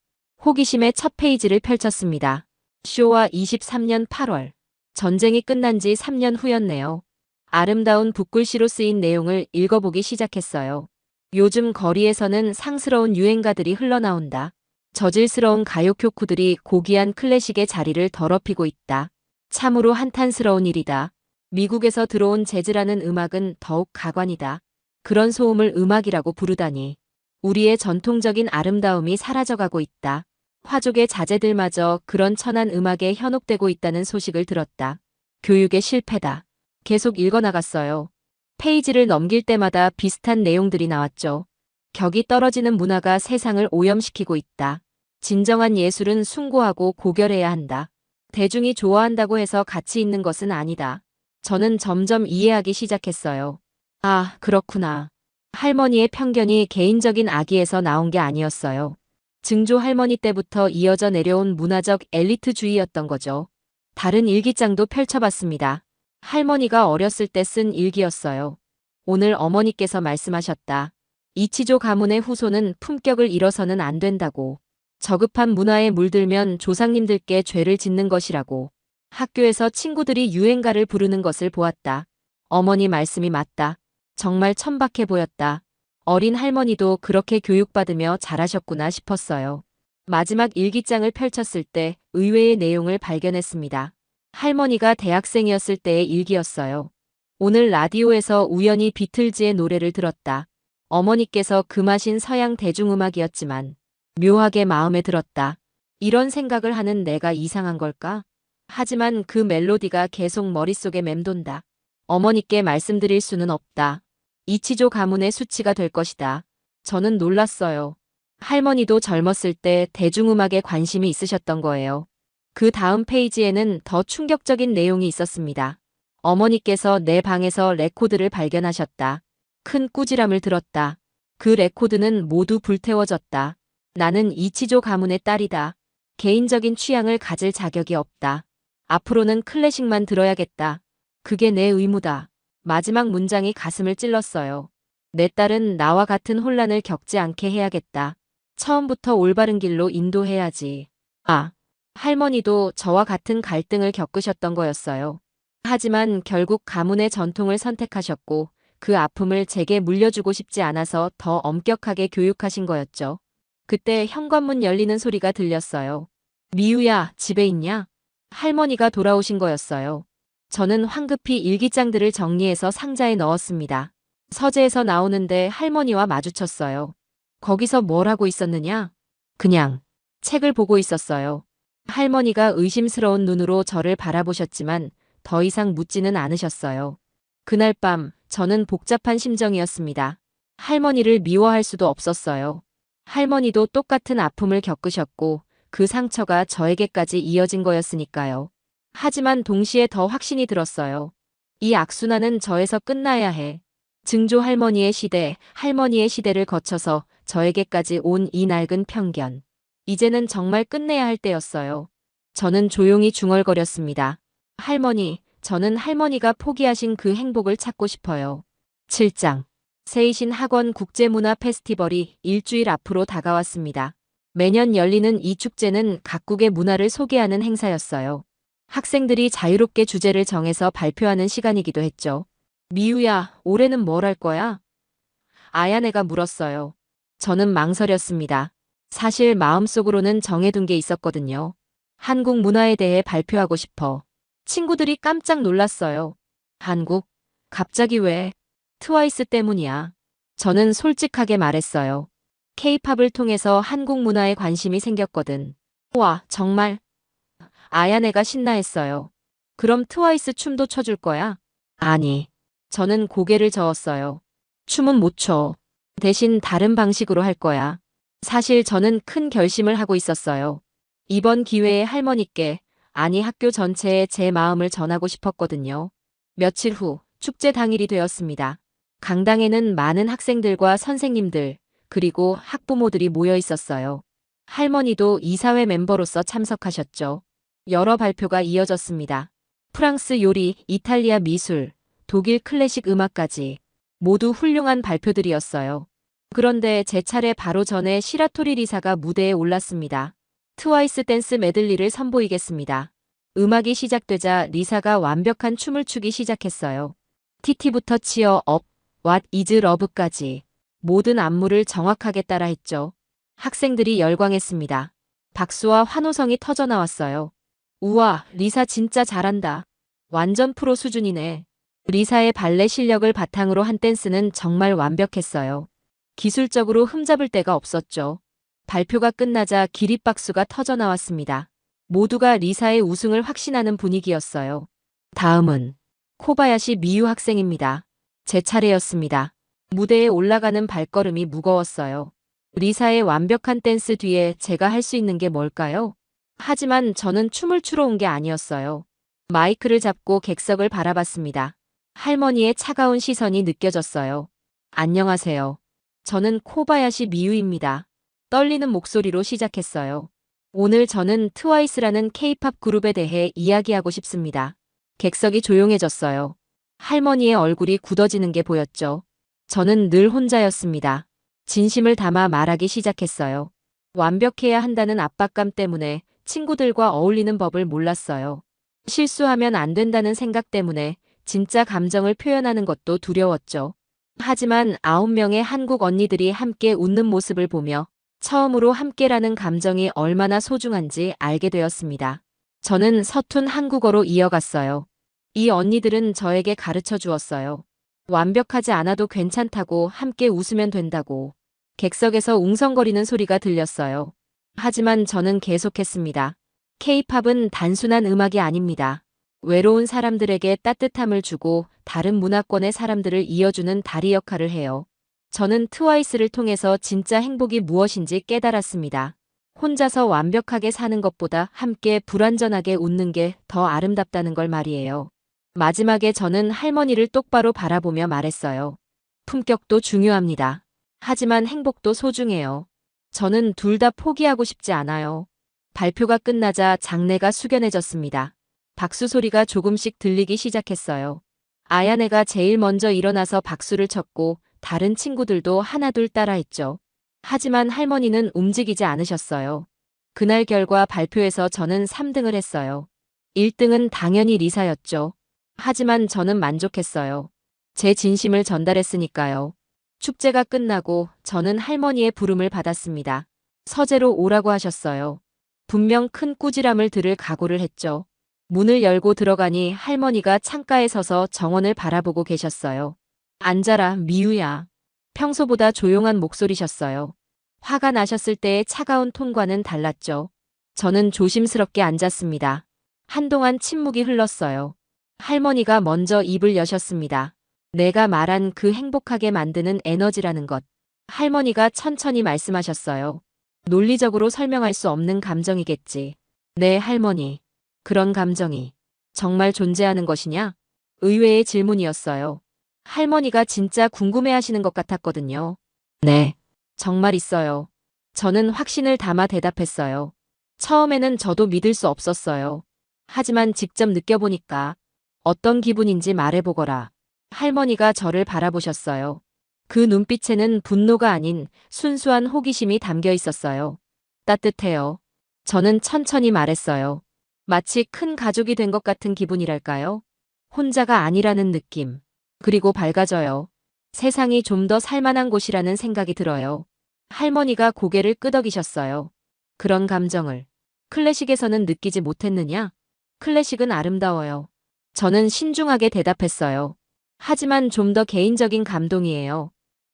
호기심에 첫 페이지를 펼쳤습니다. 쇼와 23년 8월. 전쟁이 끝난 지 3년 후였네요. 아름다운 붓글씨로 쓰인 내용을 읽어보기 시작했어요. 요즘 거리에서는 상스러운 유행가들이 흘러나온다. 저질스러운 가요교쿠들이 고귀한 클래식의 자리를 더럽히고 있다. 참으로 한탄스러운 일이다. 미국에서 들어온 재즈라는 음악은 더욱 가관이다. 그런 소음을 음악이라고 부르다니. 우리의 전통적인 아름다움이 사라져가고 있다. 화족의 자제들마저 그런 천한 음악에 현혹되고 있다는 소식을 들었다. 교육의 실패다. 계속 읽어나갔어요. 페이지를 넘길 때마다 비슷한 내용들이 나왔죠. 격이 떨어지는 문화가 세상을 오염시키고 있다. 진정한 예술은 숭고하고 고결해야 한다. 대중이 좋아한다고 해서 가치 있는 것은 아니다. 저는 점점 이해하기 시작했어요. 아, 그렇구나. 할머니의 편견이 개인적인 악의에서 나온 게 아니었어요. 증조 할머니 때부터 이어져 내려온 문화적 엘리트주의였던 거죠. 다른 일기장도 펼쳐봤습니다. 할머니가 어렸을 때 쓴 일기였어요. 오늘 어머니께서 말씀하셨다. 이치조 가문의 후손은 품격을 잃어서는 안 된다고. 저급한 문화에 물들면 조상님들께 죄를 짓는 것이라고. 학교에서 친구들이 유행가를 부르는 것을 보았다. 어머니 말씀이 맞다. 정말 천박해 보였다. 어린 할머니도 그렇게 교육받으며 자라셨구나 싶었어요. 마지막 일기장을 펼쳤을 때 의외의 내용을 발견했습니다. 할머니가 대학생이었을 때의 일기였어요. 오늘 라디오에서 우연히 비틀즈의 노래를 들었다. 어머니께서 금하신 서양 대중음악이었지만 묘하게 마음에 들었다. 이런 생각을 하는 내가 이상한 걸까? 하지만 그 멜로디가 계속 머릿속에 맴돈다. 어머니께 말씀드릴 수는 없다. 이치조 가문의 수치가 될 것이다. 저는 놀랐어요. 할머니도 젊었을 때 대중음악에 관심이 있으셨던 거예요. 그 다음 페이지에는 더 충격적인 내용이 있었습니다. 어머니께서 내 방에서 레코드를 발견하셨다. 큰 꾸지람을 들었다. 그 레코드는 모두 불태워졌다. 나는 이치조 가문의 딸이다. 개인적인 취향을 가질 자격이 없다. 앞으로는 클래식만 들어야겠다. 그게 내 의무다. 마지막 문장이 가슴을 찔렀어요. 내 딸은 나와 같은 혼란을 겪지 않게 해야겠다. 처음부터 올바른 길로 인도해야지. 아, 할머니도 저와 같은 갈등을 겪으셨던 거였어요. 하지만 결국 가문의 전통을 선택하셨고 그 아픔을 제게 물려주고 싶지 않아서 더 엄격하게 교육하신 거였죠. 그때 현관문 열리는 소리가 들렸어요. 미우야, 집에 있냐? 할머니가 돌아오신 거였어요. 저는 황급히 일기장들을 정리해서 상자에 넣었습니다. 서재에서 나오는데 할머니와 마주쳤어요. 거기서 뭘 하고 있었느냐? 그냥 책을 보고 있었어요. 할머니가 의심스러운 눈으로 저를 바라보셨지만 더 이상 묻지는 않으셨어요. 그날 밤 저는 복잡한 심정이었습니다. 할머니를 미워할 수도 없었어요. 할머니도 똑같은 아픔을 겪으셨고 그 상처가 저에게까지 이어진 거였으니까요. 하지만 동시에 더 확신이 들었어요. 이 악순환은 저에서 끝나야 해. 증조 할머니의 시대, 할머니의 시대를 거쳐서 저에게까지 온 이 낡은 편견. 이제는 정말 끝내야 할 때였어요. 저는 조용히 중얼거렸습니다. 할머니, 저는 할머니가 포기하신 그 행복을 찾고 싶어요. 7장. 세이신 학원 국제문화 페스티벌이 일주일 앞으로 다가왔습니다. 매년 열리는 이 축제는 각국의 문화를 소개하는 행사였어요. 학생들이 자유롭게 주제를 정해서 발표하는 시간이기도 했죠. 미우야, 올해는 뭘 할 거야? 아야네가 물었어요. 저는 망설였습니다. 사실 마음속으로는 정해둔 게 있었거든요. 한국 문화에 대해 발표하고 싶어. 친구들이 깜짝 놀랐어요. 한국? 갑자기 왜? 트와이스 때문이야. 저는 솔직하게 말했어요. K-팝을 통해서 한국 문화에 관심이 생겼거든. 와, 정말? 아야네가 신나했어요. 그럼 트와이스 춤도 춰줄 거야? 아니. 저는 고개를 저었어요. 춤은 못 춰. 대신 다른 방식으로 할 거야. 사실 저는 큰 결심을 하고 있었어요. 이번 기회에 할머니께, 아니 학교 전체에 제 마음을 전하고 싶었거든요. 며칠 후 축제 당일이 되었습니다. 강당에는 많은 학생들과 선생님들, 그리고 학부모들이 모여 있었어요. 할머니도 이사회 멤버로서 참석하셨죠. 여러 발표가 이어졌습니다. 프랑스 요리, 이탈리아 미술, 독일 클래식 음악까지 모두 훌륭한 발표들이었어요. 그런데 제 차례 바로 전에 시라토리 리사가 무대에 올랐습니다. 트와이스 댄스 메들리를 선보이겠습니다. 음악이 시작되자 리사가 완벽한 춤을 추기 시작했어요. 티티부터 치어 업, What is Love까지 모든 안무를 정확하게 따라했죠. 학생들이 열광했습니다. 박수와 환호성이 터져나왔어요. 우와, 리사 진짜 잘한다. 완전 프로 수준이네. 리사의 발레 실력을 바탕으로 한 댄스는 정말 완벽했어요. 기술적으로 흠잡을 데가 없었죠. 발표가 끝나자 기립박수가 터져나왔습니다. 모두가 리사의 우승을 확신하는 분위기였어요. 다음은 코바야시 미유 학생입니다. 제 차례였습니다. 무대에 올라가는 발걸음이 무거웠어요. 리사의 완벽한 댄스 뒤에 제가 할 수 있는 게 뭘까요? 하지만 저는 춤을 추러 온 게 아니었어요. 마이크를 잡고 객석을 바라봤습니다. 할머니의 차가운 시선이 느껴졌어요. 안녕하세요. 저는 코바야시 미유입니다. 떨리는 목소리로 시작했어요. 오늘 저는 트와이스라는 K-팝 그룹에 대해 이야기하고 싶습니다. 객석이 조용해졌어요. 할머니의 얼굴이 굳어지는 게 보였죠. 저는 늘 혼자였습니다. 진심을 담아 말하기 시작했어요. 완벽해야 한다는 압박감 때문에 친구들과 어울리는 법을 몰랐어요. 실수하면 안 된다는 생각 때문에 진짜 감정을 표현하는 것도 두려웠죠. 하지만 9명의 한국 언니들이 함께 웃는 모습을 보며 처음으로 함께라는 감정이 얼마나 소중한지 알게 되었습니다. 저는 서툰 한국어로 이어갔어요. 이 언니들은 저에게 가르쳐 주었어요. 완벽하지 않아도 괜찮다고, 함께 웃으면 된다고. 객석에서 웅성거리는 소리가 들렸어요. 하지만 저는 계속했습니다. K-팝은 단순한 음악이 아닙니다. 외로운 사람들에게 따뜻함을 주고 다른 문화권의 사람들을 이어주는 다리 역할을 해요. 저는 트와이스를 통해서 진짜 행복이 무엇인지 깨달았습니다. 혼자서 완벽하게 사는 것보다 함께 불완전하게 웃는 게 더 아름답다는 걸 말이에요. 마지막에 저는 할머니를 똑바로 바라보며 말했어요. 품격도 중요합니다. 하지만 행복도 소중해요. 저는 둘 다 포기하고 싶지 않아요. 발표가 끝나자 장내가 숙연해졌습니다. 박수 소리가 조금씩 들리기 시작했어요. 아야네가 제일 먼저 일어나서 박수를 쳤고 다른 친구들도 하나둘 따라했죠. 하지만 할머니는 움직이지 않으셨어요. 그날 결과 발표에서 저는 3등을 했어요. 1등은 당연히 리사였죠. 하지만 저는 만족했어요. 제 진심을 전달했으니까요. 축제가 끝나고 저는 할머니의 부름을 받았습니다. 서재로 오라고 하셨어요. 분명 큰 꾸지람을 들을 각오를 했죠. 문을 열고 들어가니 할머니가 창가에 서서 정원을 바라보고 계셨어요. 앉아라, 미유야. 평소보다 조용한 목소리셨어요. 화가 나셨을 때의 차가운 톤과는 달랐죠. 저는 조심스럽게 앉았습니다. 한동안 침묵이 흘렀어요. 할머니가 먼저 입을 여셨습니다. 내가 말한 그 행복하게 만드는 에너지라는 것. 할머니가 천천히 말씀하셨어요. 논리적으로 설명할 수 없는 감정이겠지. 네, 할머니. 그런 감정이 정말 존재하는 것이냐? 의외의 질문이었어요. 할머니가 진짜 궁금해하시는 것 같았거든요. 네, 정말 있어요. 저는 확신을 담아 대답했어요. 처음에는 저도 믿을 수 없었어요. 하지만 직접 느껴보니까 어떤 기분인지 말해보거라. 할머니가 저를 바라보셨어요. 그 눈빛에는 분노가 아닌 순수한 호기심이 담겨 있었어요. 따뜻해요. 저는 천천히 말했어요. 마치 큰 가족이 된 것 같은 기분이랄까요? 혼자가 아니라는 느낌. 그리고 밝아져요. 세상이 좀 더 살만한 곳이라는 생각이 들어요. 할머니가 고개를 끄덕이셨어요. 그런 감정을 클래식에서는 느끼지 못했느냐? 클래식은 아름다워요. 저는 신중하게 대답했어요. 하지만 좀 더 개인적인 감동이에요.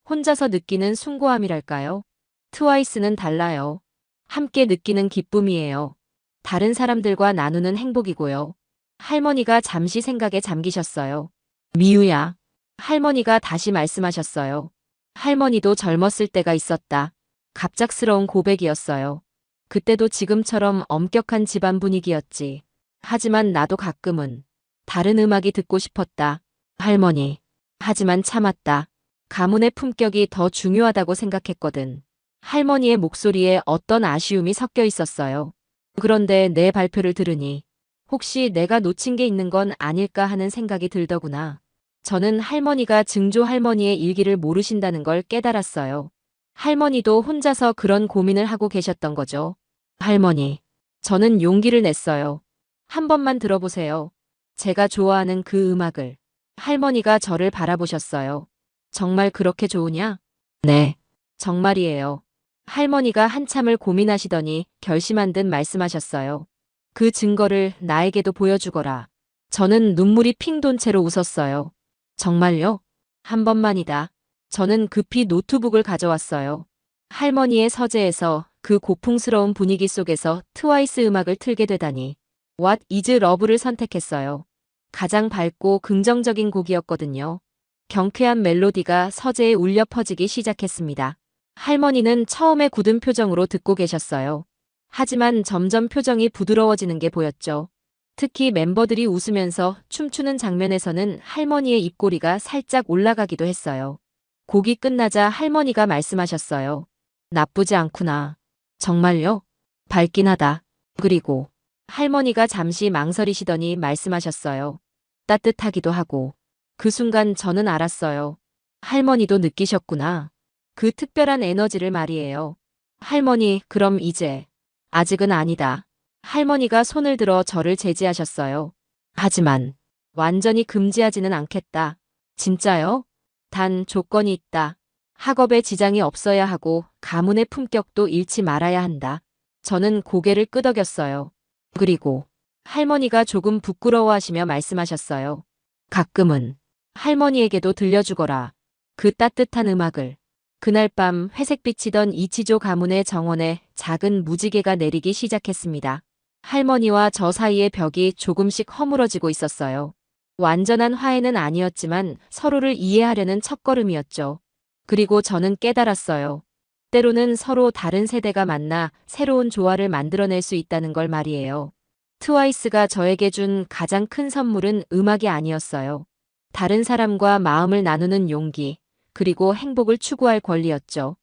혼자서 느끼는 숭고함이랄까요? 트와이스는 달라요. 함께 느끼는 기쁨이에요. 다른 사람들과 나누는 행복이고요. 할머니가 잠시 생각에 잠기셨어요. 미유야. 할머니가 다시 말씀하셨어요. 할머니도 젊었을 때가 있었다. 갑작스러운 고백이었어요. 그때도 지금처럼 엄격한 집안 분위기였지. 하지만 나도 가끔은 다른 음악이 듣고 싶었다. 할머니. 하지만 참았다. 가문의 품격이 더 중요하다고 생각했거든. 할머니의 목소리에 어떤 아쉬움이 섞여 있었어요. 그런데 내 발표를 들으니 혹시 내가 놓친 게 있는 건 아닐까 하는 생각이 들더구나. 저는 할머니가 증조 할머니의 일기를 모르신다는 걸 깨달았어요. 할머니도 혼자서 그런 고민을 하고 계셨던 거죠. 할머니, 저는 용기를 냈어요. 한 번만 들어보세요. 제가 좋아하는 그 음악을. 할머니가 저를 바라보셨어요. 정말 그렇게 좋으냐? 네, 정말이에요. 할머니가 한참을 고민하시더니 결심한 듯 말씀하셨어요. 그 증거를 나에게도 보여주거라. 저는 눈물이 핑 돈 채로 웃었어요. 정말요? 한 번만이다. 저는 급히 노트북을 가져왔어요. 할머니의 서재에서 그 고풍스러운 분위기 속에서 트와이스 음악을 틀게 되다니. What is Love를 선택했어요. 가장 밝고 긍정적인 곡이었거든요. 경쾌한 멜로디가 서재에 울려 퍼지기 시작했습니다. 할머니는 처음에 굳은 표정으로 듣고 계셨어요. 하지만 점점 표정이 부드러워지는 게 보였죠. 특히 멤버들이 웃으면서 춤추는 장면에서는 할머니의 입꼬리가 살짝 올라가기도 했어요. 곡이 끝나자 할머니가 말씀하셨어요. 나쁘지 않구나. 정말요? 밝긴 하다. 그리고 할머니가 잠시 망설이시더니 말씀하셨어요. 따뜻하기도 하고. 그 순간 저는 알았어요. 할머니도 느끼셨구나. 그 특별한 에너지를 말이에요. 할머니, 그럼 이제. 아직은 아니다. 할머니가 손을 들어 저를 제지하셨어요. 하지만 완전히 금지하지는 않겠다. 진짜요? 단 조건이 있다. 학업에 지장이 없어야 하고 가문의 품격도 잃지 말아야 한다. 저는 고개를 끄덕였어요. 그리고 할머니가 조금 부끄러워하시며 말씀하셨어요. 가끔은 할머니에게도 들려주거라. 그 따뜻한 음악을. 그날 밤 회색 비치던 이치조 가문의 정원에 작은 무지개가 내리기 시작했습니다. 할머니와 저 사이의 벽이 조금씩 허물어지고 있었어요. 완전한 화해는 아니었지만 서로를 이해하려는 첫걸음이었죠. 그리고 저는 깨달았어요. 때로는 서로 다른 세대가 만나 새로운 조화를 만들어낼 수 있다는 걸 말이에요. 트와이스가 저에게 준 가장 큰 선물은 음악이 아니었어요. 다른 사람과 마음을 나누는 용기, 그리고 행복을 추구할 권리였죠.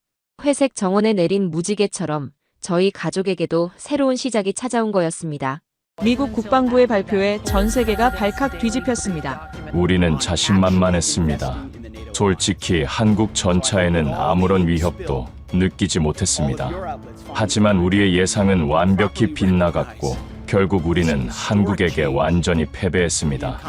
회색 정원에 내린 무지개처럼 저희 가족에게도 새로운 시작이 찾아온 거였습니다. 미국 국방부의 발표에 전 세계가 발칵 뒤집혔습니다. 우리는 자신만만했습니다. 솔직히 한국 전차에는 아무런 위협도 느끼지 못했습니다. 하지만 우리의 예상은 완벽히 빗나갔고 결국 우리는 한국에게 완전히 패배했습니다.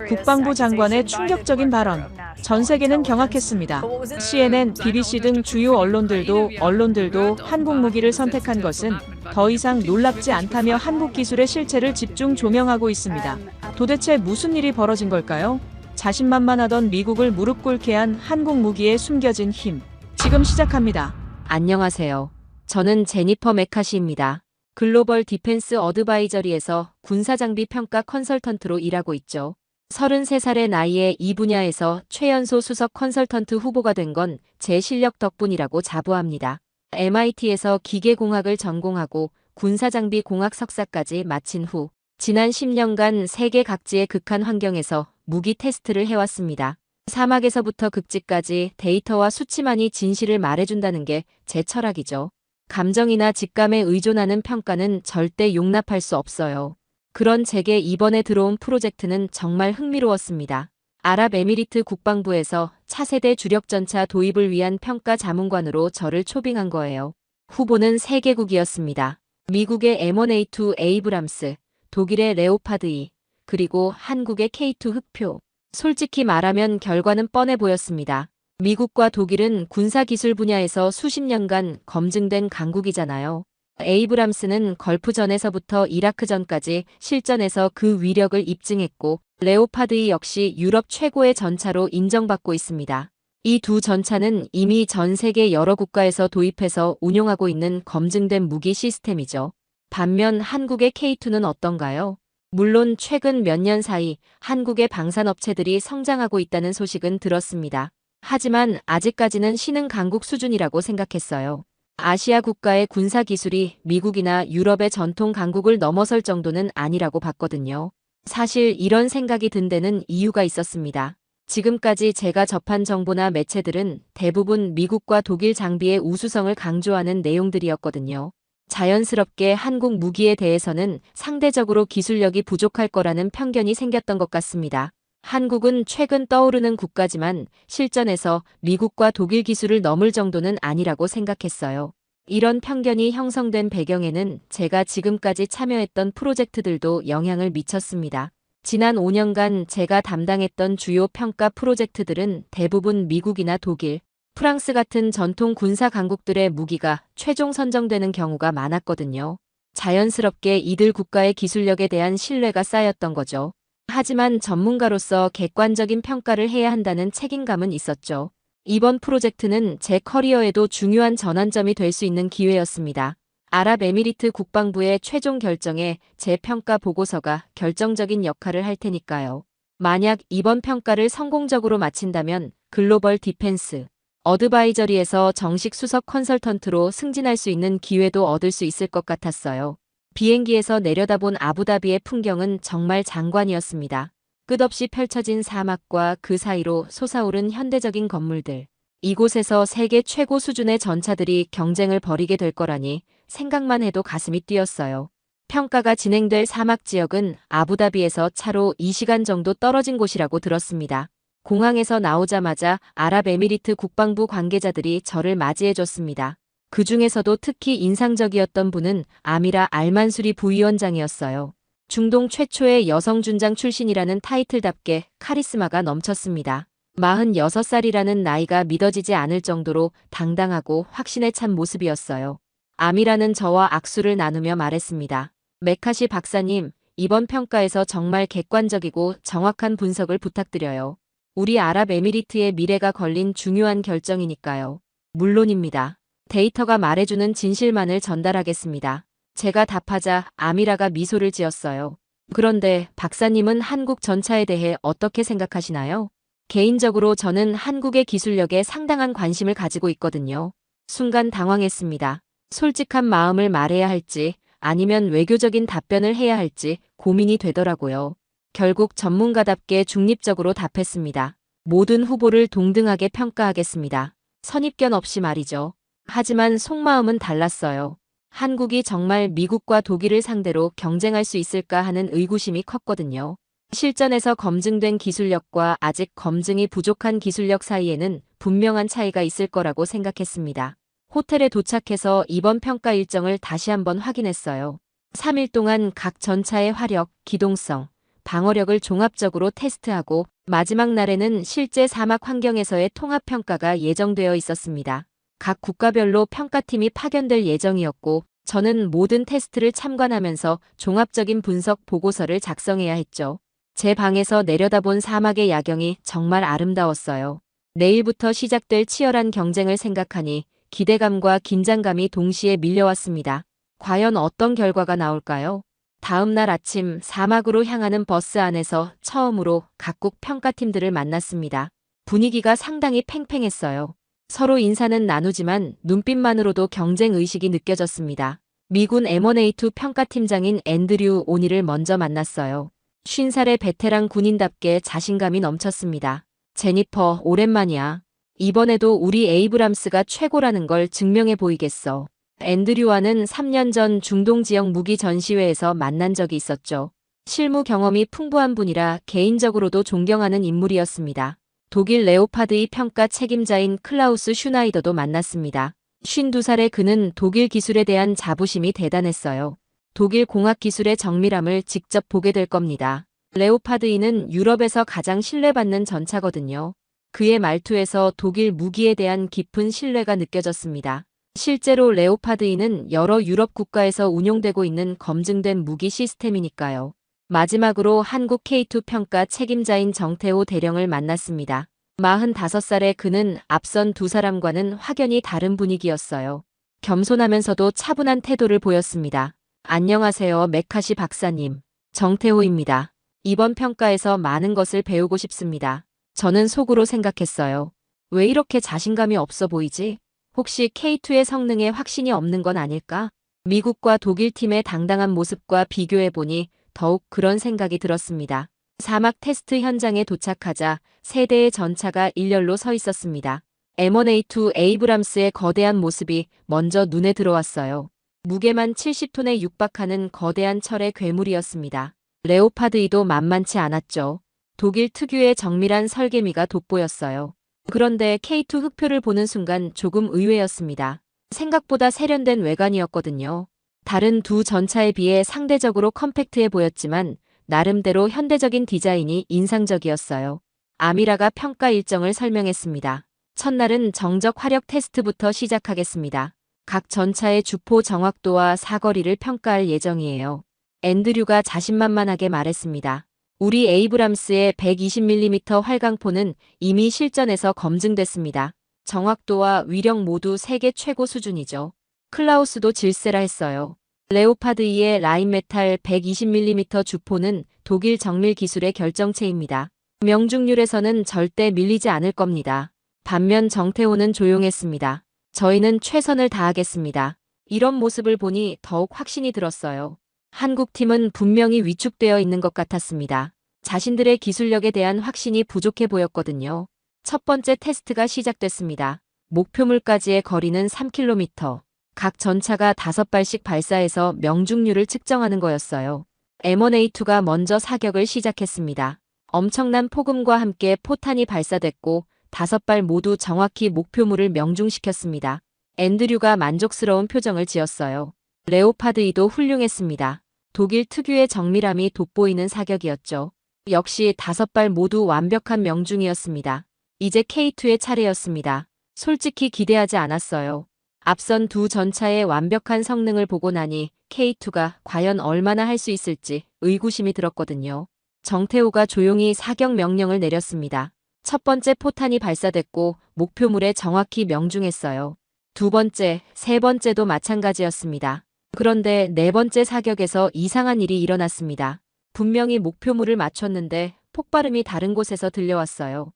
국방부 장관의 충격적인 발언. 전 세계는 경악했습니다. CNN, BBC 등 주요 언론들도 한국 무기를 선택한 것은 더 이상 놀랍지 않다며 한국 기술의 실체를 집중 조명하고 있습니다. 도대체 무슨 일이 벌어진 걸까요? 자신만만하던 미국을 무릎 꿇게 한 한국 무기의 숨겨진 힘. 지금 시작합니다. 안녕하세요. 저는 제니퍼 메카시입니다. 글로벌 디펜스 어드바이저리에서 군사장비 평가 컨설턴트로 일하고 있죠. 33살의 나이에 이 분야에서 최연소 수석 컨설턴트 후보가 된 건 제 실력 덕분이라고 자부합니다. MIT에서 기계공학을 전공하고 군사장비 공학 석사까지 마친 후 지난 10년간 세계 각지의 극한 환경에서 무기 테스트를 해왔습니다. 사막에서부터 극지까지 데이터와 수치만이 진실을 말해준다는 게 제 철학이죠. 감정이나 직감에 의존하는 평가는 절대 용납할 수 없어요. 그런 제게 이번에 들어온 프로젝트는 정말 흥미로웠습니다. 아랍에미리트 국방부에서 차세대 주력전차 도입을 위한 평가 자문관으로 저를 초빙한 거예요. 후보는 3개국이었습니다. 미국의 M1A2 에이브람스, 독일의 레오파드 2, 그리고 한국의 K2 흑표. 솔직히 말하면 결과는 뻔해 보였습니다. 미국과 독일은 군사기술 분야에서 수십 년간 검증된 강국이잖아요. 에이브람스는 걸프전에서부터 이라크전까지 실전에서 그 위력을 입증했고 레오파드 2 역시 유럽 최고의 전차로 인정받고 있습니다. 이 두 전차는 이미 전 세계 여러 국가에서 도입해서 운용하고 있는 검증된 무기 시스템이죠. 반면 한국의 K2는 어떤가요? 물론 최근 몇 년 사이 한국의 방산업체들이 성장하고 있다는 소식은 들었습니다. 하지만 아직까지는 신흥 강국 수준이라고 생각했어요. 아시아 국가의 군사기술이 미국이나 유럽의 전통 강국을 넘어설 정도는 아니라고 봤거든요. 사실 이런 생각이 든 데는 이유가 있었습니다. 지금까지 제가 접한 정보나 매체들은 대부분 미국과 독일 장비의 우수성을 강조하는 내용들이었거든요. 자연스럽게 한국 무기에 대해서는 상대적으로 기술력이 부족할 거라는 편견이 생겼던 것 같습니다. 한국은 최근 떠오르는 국가지만 실전에서 미국과 독일 기술을 넘을 정도는 아니라고 생각했어요. 이런 편견이 형성된 배경에는 제가 지금까지 참여했던 프로젝트들도 영향을 미쳤습니다. 지난 5년간 제가 담당했던 주요 평가 프로젝트들은 대부분 미국이나 독일, 프랑스 같은 전통 군사 강국들의 무기가 최종 선정되는 경우가 많았거든요. 자연스럽게 이들 국가의 기술력에 대한 신뢰가 쌓였던 거죠. 하지만 전문가로서 객관적인 평가를 해야 한다는 책임감은 있었죠. 이번 프로젝트는 제 커리어에도 중요한 전환점이 될 수 있는 기회였습니다. 아랍에미리트 국방부의 최종 결정에 제 평가 보고서가 결정적인 역할을 할 테니까요. 만약 이번 평가를 성공적으로 마친다면 글로벌 디펜스 어드바이저리에서 정식 수석 컨설턴트로 승진할 수 있는 기회도 얻을 수 있을 것 같았어요. 비행기에서 내려다본 아부다비의 풍경은 정말 장관이었습니다. 끝없이 펼쳐진 사막과 그 사이로 솟아오른 현대적인 건물들. 이곳에서 세계 최고 수준의 전차들이 경쟁을 벌이게 될 거라니 생각만 해도 가슴이 뛰었어요. 평가가 진행될 사막 지역은 아부다비에서 차로 2시간 정도 떨어진 곳이라고 들었습니다. 공항에서 나오자마자 아랍에미리트 국방부 관계자들이 저를 맞이해줬습니다. 그 중에서도 특히 인상적이었던 분은 아미라 알만수리 부위원장이었어요. 중동 최초의 여성 준장 출신이라는 타이틀답게 카리스마가 넘쳤습니다. 46살이라는 나이가 믿어지지 않을 정도로 당당하고 확신에 찬 모습이었어요. 아미라는 저와 악수를 나누며 말했습니다. 메카시 박사님, 이번 평가에서 정말 객관적이고 정확한 분석을 부탁드려요. 우리 아랍에미리트의 미래가 걸린 중요한 결정이니까요. 물론입니다. 데이터가 말해주는 진실만을 전달하겠습니다. 제가 답하자 아미라가 미소를 지었어요. 그런데 박사님은 한국 전차에 대해 어떻게 생각하시나요? 개인적으로 저는 한국의 기술력에 상당한 관심을 가지고 있거든요. 순간 당황했습니다. 솔직한 마음을 말해야 할지 아니면 외교적인 답변을 해야 할지 고민이 되더라고요. 결국 전문가답게 중립적으로 답했습니다. 모든 후보를 동등하게 평가하겠습니다. 선입견 없이 말이죠. 하지만 속마음은 달랐어요. 한국이 정말 미국과 독일을 상대로 경쟁할 수 있을까 하는 의구심이 컸거든요. 실전에서 검증된 기술력과 아직 검증이 부족한 기술력 사이에는 분명한 차이가 있을 거라고 생각했습니다. 호텔에 도착해서 이번 평가 일정을 다시 한번 확인했어요. 3일 동안 각 전차의 화력, 기동성, 방어력을 종합적으로 테스트하고 마지막 날에는 실제 사막 환경에서의 통합평가가 예정되어 있었습니다. 각 국가별로 평가팀이 파견될 예정이었고 저는 모든 테스트를 참관하면서 종합적인 분석 보고서를 작성해야 했죠. 제 방에서 내려다본 사막의 야경이 정말 아름다웠어요. 내일부터 시작될 치열한 경쟁을 생각하니 기대감과 긴장감이 동시에 밀려왔습니다. 과연 어떤 결과가 나올까요? 다음 날 아침 사막으로 향하는 버스 안에서 처음으로 각국 평가팀들을 만났습니다. 분위기가 상당히 팽팽했어요. 서로 인사는 나누지만 눈빛만으로도 경쟁 의식이 느껴졌습니다. 미군 M1A2 평가팀장인 앤드류 오닐을 먼저 만났어요. 50살의 베테랑 군인답게 자신감이 넘쳤습니다. 제니퍼, 오랜만이야. 이번에도 우리 에이브람스가 최고라는 걸 증명해 보이겠어. 앤드류와는 3년 전 중동 지역 무기 전시회에서 만난 적이 있었죠. 실무 경험이 풍부한 분이라 개인적으로도 존경하는 인물이었습니다. 독일 레오파드2 평가 책임자인 클라우스 슈나이더도 만났습니다. 52살의 그는 독일 기술에 대한 자부심이 대단했어요. 독일 공학 기술의 정밀함을 직접 보게 될 겁니다. 레오파드2는 유럽에서 가장 신뢰받는 전차거든요. 그의 말투에서 독일 무기에 대한 깊은 신뢰가 느껴졌습니다. 실제로 레오파드2는 여러 유럽 국가에서 운용되고 있는 검증된 무기 시스템이니까요. 마지막으로 한국 K2 평가 책임자인 정태호 대령을 만났습니다. 45살의 그는 앞선 두 사람과는 확연히 다른 분위기였어요. 겸손하면서도 차분한 태도를 보였습니다. 안녕하세요, 메카시 박사님. 정태호입니다. 이번 평가에서 많은 것을 배우고 싶습니다. 저는 속으로 생각했어요. 왜 이렇게 자신감이 없어 보이지? 혹시 K2의 성능에 확신이 없는 건 아닐까? 미국과 독일 팀의 당당한 모습과 비교해보니 더욱 그런 생각이 들었습니다. 사막 테스트 현장에 도착하자 세 대의 전차가 일렬로 서 있었습니다. M1A2 에이브람스의 거대한 모습이 먼저 눈에 들어왔어요. 무게만 70톤에 육박하는 거대한 철의 괴물이었습니다. 레오파드2도 만만치 않았죠. 독일 특유의 정밀한 설계미가 돋보였어요. 그런데 K2 흑표를 보는 순간 조금 의외였습니다. 생각보다 세련된 외관이었거든요. 다른 두 전차에 비해 상대적으로 컴팩트해 보였지만 나름대로 현대적인 디자인이 인상적이었어요. 아미라가 평가 일정을 설명했습니다. 첫날은 정적 화력 테스트부터 시작하겠습니다. 각 전차의 주포 정확도와 사거리를 평가할 예정이에요. 앤드류가 자신만만하게 말했습니다. 우리 에이브람스의 120mm 활강포는 이미 실전에서 검증됐습니다. 정확도와 위력 모두 세계 최고 수준이죠. 클라우스도 질세라 했어요. 레오파드2의 라인메탈 120mm 주포는 독일 정밀 기술의 결정체입니다. 명중률에서는 절대 밀리지 않을 겁니다. 반면 정태호는 조용했습니다. 저희는 최선을 다하겠습니다. 이런 모습을 보니 더욱 확신이 들었어요. 한국팀은 분명히 위축되어 있는 것 같았습니다. 자신들의 기술력에 대한 확신이 부족해 보였거든요. 첫 번째 테스트가 시작됐습니다. 목표물까지의 거리는 3km. 각 전차가 5발씩 발사해서 명중률을 측정하는 거였어요. M1A2가 먼저 사격을 시작했습니다. 엄청난 폭음과 함께 포탄이 발사됐고 5발 모두 정확히 목표물을 명중시켰습니다. 앤드류가 만족스러운 표정을 지었어요. 레오파드2도 훌륭했습니다. 독일 특유의 정밀함이 돋보이는 사격이었죠. 역시 5발 모두 완벽한 명중이었습니다. 이제 K2의 차례였습니다. 솔직히 기대하지 않았어요. 앞선 두 전차의 완벽한 성능을 보고 나니 K2가 과연 얼마나 할 수 있을지 의구심이 들었거든요. 정태호가 조용히 사격 명령을 내렸습니다. 첫 번째 포탄이 발사됐고 목표물에 정확히 명중했어요. 두 번째, 세 번째도 마찬가지였습니다. 그런데 네 번째 사격에서 이상한 일이 일어났습니다. 분명히 목표물을 맞췄는데 폭발음이 다른 곳에서 들려왔어요.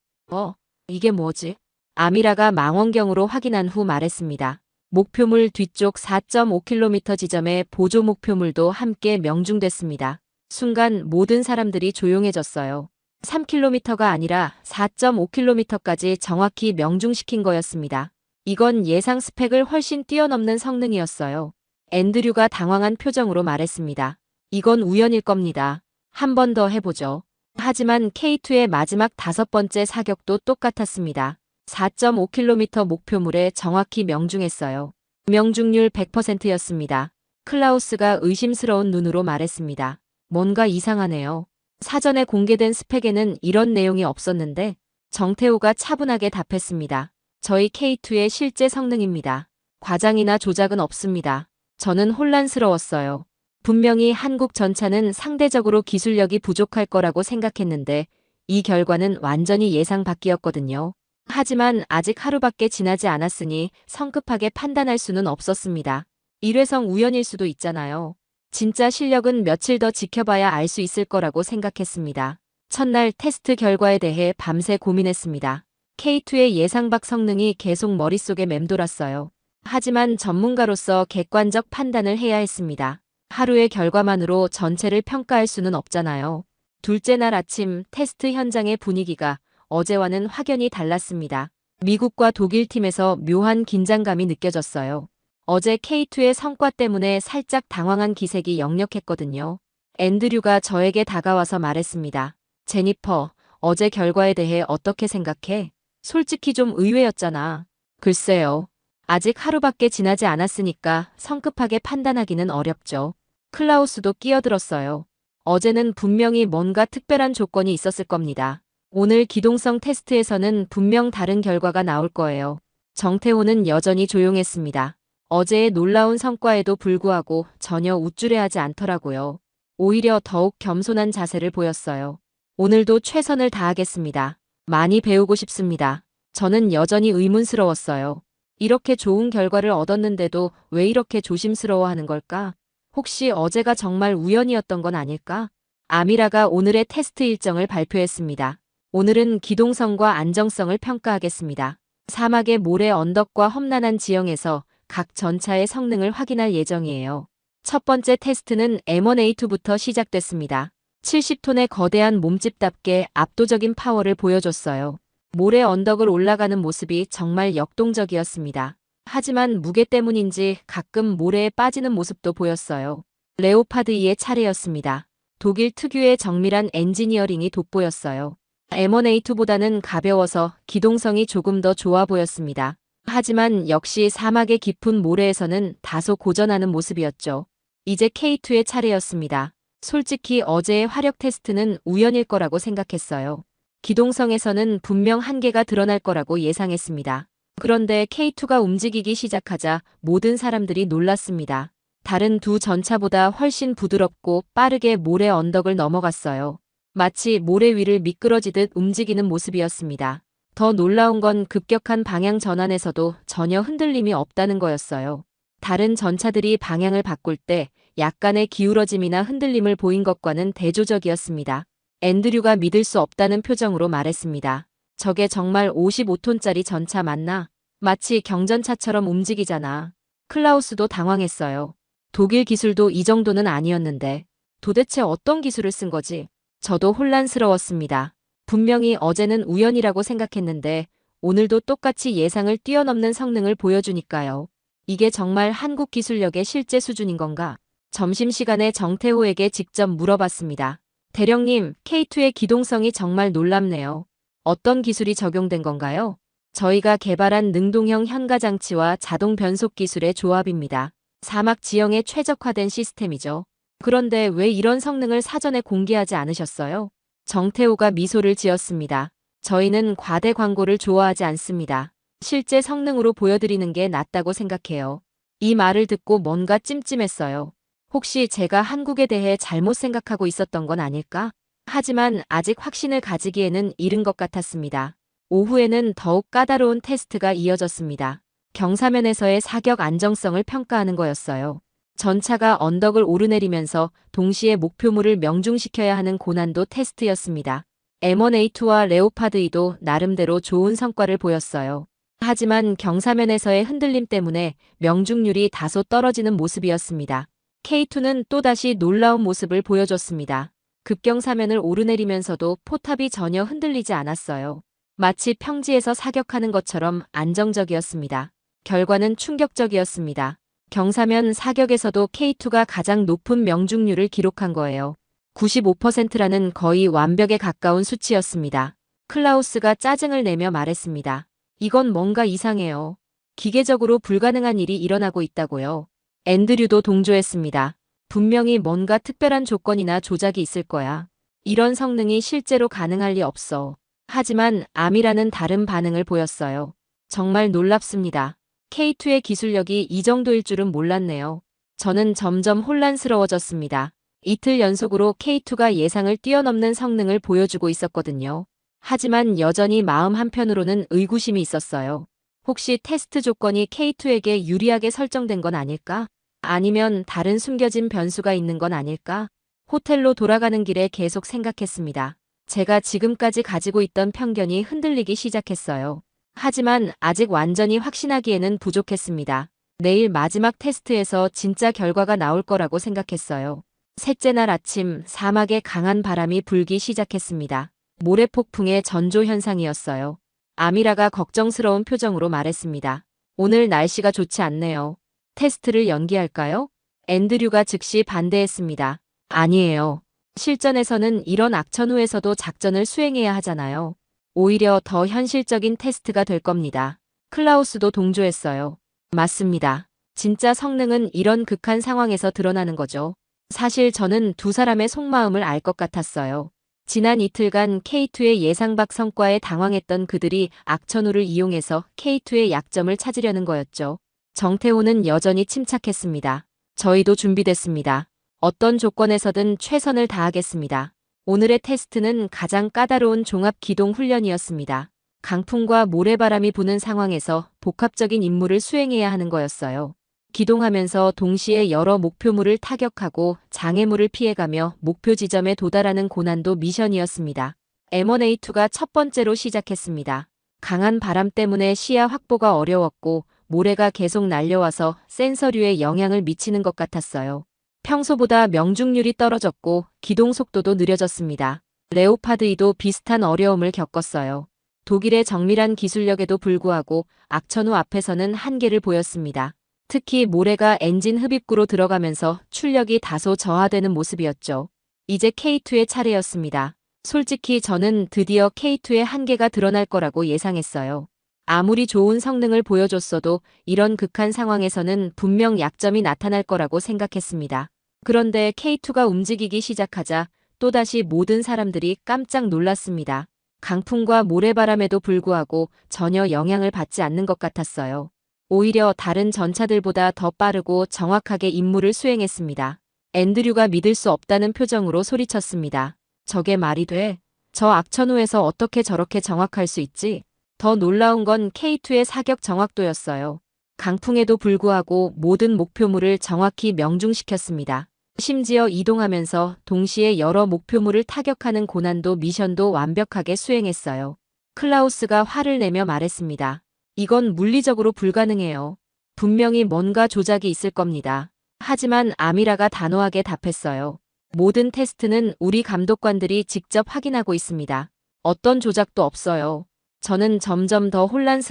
이게 뭐지? 아미라가 망원경으로 확인한 후 말했습니다. 목표물 뒤쪽 4.5km 지점의 보조 목표물도 함께 명중됐습니다. 순간 모든 사람들이 조용해졌어요. 3km가 아니라 4.5km까지 정확히 명중시킨 거였습니다. 이건 예상 스펙을 훨씬 뛰어넘는 성능이었어요. 앤드류가 당황한 표정으로 말했습니다. 이건 우연일 겁니다. 한 번 더 해보죠. 하지만 K2의 마지막 5번째 사격도 똑같았습니다. 4.5km 목표물에 정확히 명중했어요. 명중률 100%였습니다. 클라우스가 의심스러운 눈으로 말했습니다. 뭔가 이상하네요. 사전에 공개된 스펙에는 이런 내용이 없었는데 정태호가 차분하게 답했습니다. 저희 K2의 실제 성능입니다. 과장이나 조작은 없습니다. 저는 혼란스러웠어요. 분명히 한국 전차는 상대적으로 기술력이 부족할 거라고 생각했는데 이 결과는 완전히 예상 밖이었거든요. 하지만 아직 하루밖에 지나지 않았으니 성급하게 판단할 수는 없었습니다. 일회성 우연일 수도 있잖아요. 진짜 실력은 며칠 더 지켜봐야 알 수 있을 거라고 생각했습니다. 첫날 테스트 결과에 대해 밤새 고민했습니다. K2의 예상 밖 성능이 계속 머릿속에 맴돌았어요. 하지만 전문가로서 객관적 판단을 해야 했습니다. 하루의 결과만으로 전체를 평가할 수는 없잖아요. 둘째 날 아침 테스트 현장의 분위기가 어제와는 확연히 달랐습니다. 미국과 독일 팀에서 묘한 긴장감이 느껴졌어요. 어제 K2의 성과 때문에 살짝 당황한 기색이 역력했거든요. 앤드류가 저에게 다가와서 말했습니다. 제니퍼, 어제 결과에 대해 어떻게 생각해? 솔직히 좀 의외였잖아. 글쎄요. 아직 하루밖에 지나지 않았으니까 성급하게 판단하기는 어렵죠. 클라우스도 끼어들었어요. 어제는 분명히 뭔가 특별한 조건이 있었을 겁니다. 오늘 기동성 테스트에서는 분명 다른 결과가 나올 거예요. 정태호는 여전히 조용했습니다. 어제의 놀라운 성과에도 불구하고 전혀 우쭐해하지 않더라고요. 오히려 더욱 겸손한 자세를 보였어요. 오늘도 최선을 다하겠습니다. 많이 배우고 싶습니다. 저는 여전히 의문스러웠어요. 이렇게 좋은 결과를 얻었는데도 왜 이렇게 조심스러워하는 걸까? 혹시 어제가 정말 우연이었던 건 아닐까? 아미라가 오늘의 테스트 일정을 발표했습니다. 오늘은 기동성과 안정성을 평가하겠습니다. 사막의 모래 언덕과 험난한 지형에서 각 전차의 성능을 확인할 예정이에요. 첫 번째 테스트는 M1A2부터 시작됐습니다. 70톤의 거대한 몸집답게 압도적인 파워를 보여줬어요. 모래 언덕을 올라가는 모습이 정말 역동적이었습니다. 하지만 무게 때문인지 가끔 모래에 빠지는 모습도 보였어요. 레오파드 2의 차례였습니다. 독일 특유의 정밀한 엔지니어링이 돋보였어요. M1A2보다는 가벼워서 기동성이 조금 더 좋아 보였습니다. 하지만 역시 사막의 깊은 모래에서는 다소 고전하는 모습이었죠. 이제 K2의 차례였습니다. 솔직히 어제의 화력 테스트는 우연일 거라고 생각했어요. 기동성에서는 분명 한계가 드러날 거라고 예상했습니다. 그런데 K2가 움직이기 시작하자 모든 사람들이 놀랐습니다. 다른 두 전차보다 훨씬 부드럽고 빠르게 모래 언덕을 넘어갔어요. 마치 모래 위를 미끄러지듯 움직이는 모습이었습니다. 더 놀라운 건 급격한 방향 전환에서도 전혀 흔들림이 없다는 거였어요. 다른 전차들이 방향을 바꿀 때 약간의 기울어짐이나 흔들림을 보인 것과는 대조적이었습니다. 앤드류가 믿을 수 없다는 표정으로 말했습니다. 저게 정말 55톤짜리 전차 맞나? 마치 경전차처럼 움직이잖아. 클라우스도 당황했어요. 독일 기술도 이 정도는 아니었는데 도대체 어떤 기술을 쓴 거지? 저도 혼란스러웠습니다. 분명히 어제는 우연이라고 생각했는데 오늘도 똑같이 예상을 뛰어넘는 성능을 보여주니까요. 이게 정말 한국 기술력의 실제 수준인 건가? 점심시간에 정태호에게 직접 물어봤습니다. 대령님, K2의 기동성이 정말 놀랍네요. 어떤 기술이 적용된 건가요? 저희가 개발한 능동형 현가장치와 자동 변속 기술의 조합입니다. 사막 지형에 최적화된 시스템이죠. 그런데 왜 이런 성능을 사전에 공개하지 않으셨어요? 정태호가 미소를 지었습니다. 저희는 과대 광고를 좋아하지 않습니다. 실제 성능으로 보여드리는 게 낫다고 생각해요. 이 말을 듣고 뭔가 찜찜했어요. 혹시 제가 한국에 대해 잘못 생각하고 있었던 건 아닐까? 하지만 아직 확신을 가지기에는 이른 것 같았습니다. 오후에는 더욱 까다로운 테스트가 이어졌습니다. 경사면에서의 사격 안정성을 평가하는 거였어요. 전차가 언덕을 오르내리면서 동시에 목표물을 명중시켜야 하는 고난도 테스트였습니다. M1A2와 레오파드 2도 나름대로 좋은 성과를 보였어요. 하지만 경사면에서의 흔들림 때문에 명중률이 다소 떨어지는 모습이었습니다. K2는 또다시 놀라운 모습을 보여줬습니다. 급경사면을 오르내리면서도 포탑이 전혀 흔들리지 않았어요. 마치 평지에서 사격하는 것처럼 안정적이었습니다. 결과는 충격적이었습니다. 경사면 사격에서도 K2가 가장 높은 명중률을 기록한 거예요. 95%라는 거의 완벽에 가까운 수치였습니다. 클라우스가 짜증을 내며 말했습니다. 이건 뭔가 이상해요. 기계적으로 불가능한 일이 일어나고 있다고요. 앤드류도 동조했습니다. 분명히 뭔가 특별한 조건이나 조작이 있을 거야. 이런 성능이 실제로 가능할 리 없어. 하지만 아미라는 다른 반응을 보였어요. 정말 놀랍습니다. K2의 기술력이 이 정도일 줄은 몰랐네요. 저는 점점 혼란스러워졌습니다. 이틀 연속으로 K2가 예상을 뛰어넘는 성능을 보여주고 있었거든요. 하지만 여전히 마음 한편으로는 의구심이 있었어요. 혹시 테스트 조건이 K2에게 유리하게 설정된 건 아닐까? 아니면 다른 숨겨진 변수가 있는 건 아닐까? 호텔로 돌아가는 길에 계속 생각했습니다. 제가 지금까지 가지고 있던 편견이 흔들리기 시작했어요. 하지만 아직 완전히 확신하기에는 부족했습니다. 내일 마지막 테스트에서 진짜 결과가 나올 거라고 생각했어요. 셋째 날 아침 사막에 강한 바람이 불기 시작했습니다. 모래폭풍의 전조 현상이었어요. 아미라가 걱정스러운 표정으로 말했습니다. 오늘 날씨가 좋지 않네요. 테스트를 연기할까요? 앤드류가 즉시 반대했습니다. 아니에요. 실전에서는 이런 악천후에서도 작전을 수행해야 하잖아요. 오히려 더 현실적인 테스트가 될 겁니다. 클라우스도 동조했어요. 맞습니다. 진짜 성능은 이런 극한 상황에서 드러나는 거죠. 사실 저는 두 사람의 속마음을 알 것 같았어요. 지난 이틀간 K2의 예상 밖 성과에 당황했던 그들이 악천후를 이용해서 K2의 약점을 찾으려는 거였죠. 정태호는 여전히 침착했습니다. 저희도 준비됐습니다. 어떤 조건에서든 최선을 다하겠습니다. 오늘의 테스트는 가장 까다로운 종합 기동 훈련이었습니다. 강풍과 모래바람이 부는 상황에서 복합적인 임무를 수행해야 하는 거였어요. 기동하면서 동시에 여러 목표물을 타격하고 장애물을 피해가며 목표 지점에 도달하는 고난도 미션이었습니다. M1A2가 첫 번째로 시작했습니다. 강한 바람 때문에 시야 확보가 어려웠고 모래가 계속 날려와서 센서류에 영향을 미치는 것 같았어요. 평소보다 명중률이 떨어졌고 기동 속도도 느려졌습니다. 레오파드 2도 비슷한 어려움을 겪었어요. 독일의 정밀한 기술력에도 불구하고 악천후 앞에서는 한계를 보였습니다. 특히 모래가 엔진 흡입구로 들어가면서 출력이 다소 저하되는 모습이었죠. 이제 K2의 차례였습니다. 솔직히 저는 드디어 K2의 한계가 드러날 거라고 예상했어요. 아무리 좋은 성능을 보여줬어도 이런 극한 상황에서는 분명 약점이 나타날 거라고 생각했습니다. 그런데 K2가 움직이기 시작하자 또다시 모든 사람들이 깜짝 놀랐습니다. 강풍과 모래바람에도 불구하고 전혀 영향을 받지 않는 것 같았어요. 오히려 다른 전차들보다 더 빠르고 정확하게 임무를 수행했습니다. 앤드류가 믿을 수 없다는 표정으로 소리쳤습니다. 저게 말이 돼? 저 악천후에서 어떻게 저렇게 정확할 수 있지? 더 놀라운 건 K2의 사격 정확도였어요. 강풍에도 불구하고 모든 목표물을 정확히 명중시켰습니다. 심지어 이동하면서 동시에 여러 목표물을 타격하는 고난도 미션도 완벽하게 수행했어요. 클라우스가 화를 내며 말했습니다. 이건 물리적으로 불가능해요. 분명히 뭔가 조작이 있을 겁니다. 하지만 아미라가 단호하게 답했어요. 모든 테스트는 우리 감독관들이 직접 확인하고 있습니다. 어떤 조작도 없어요. 저는 점점 더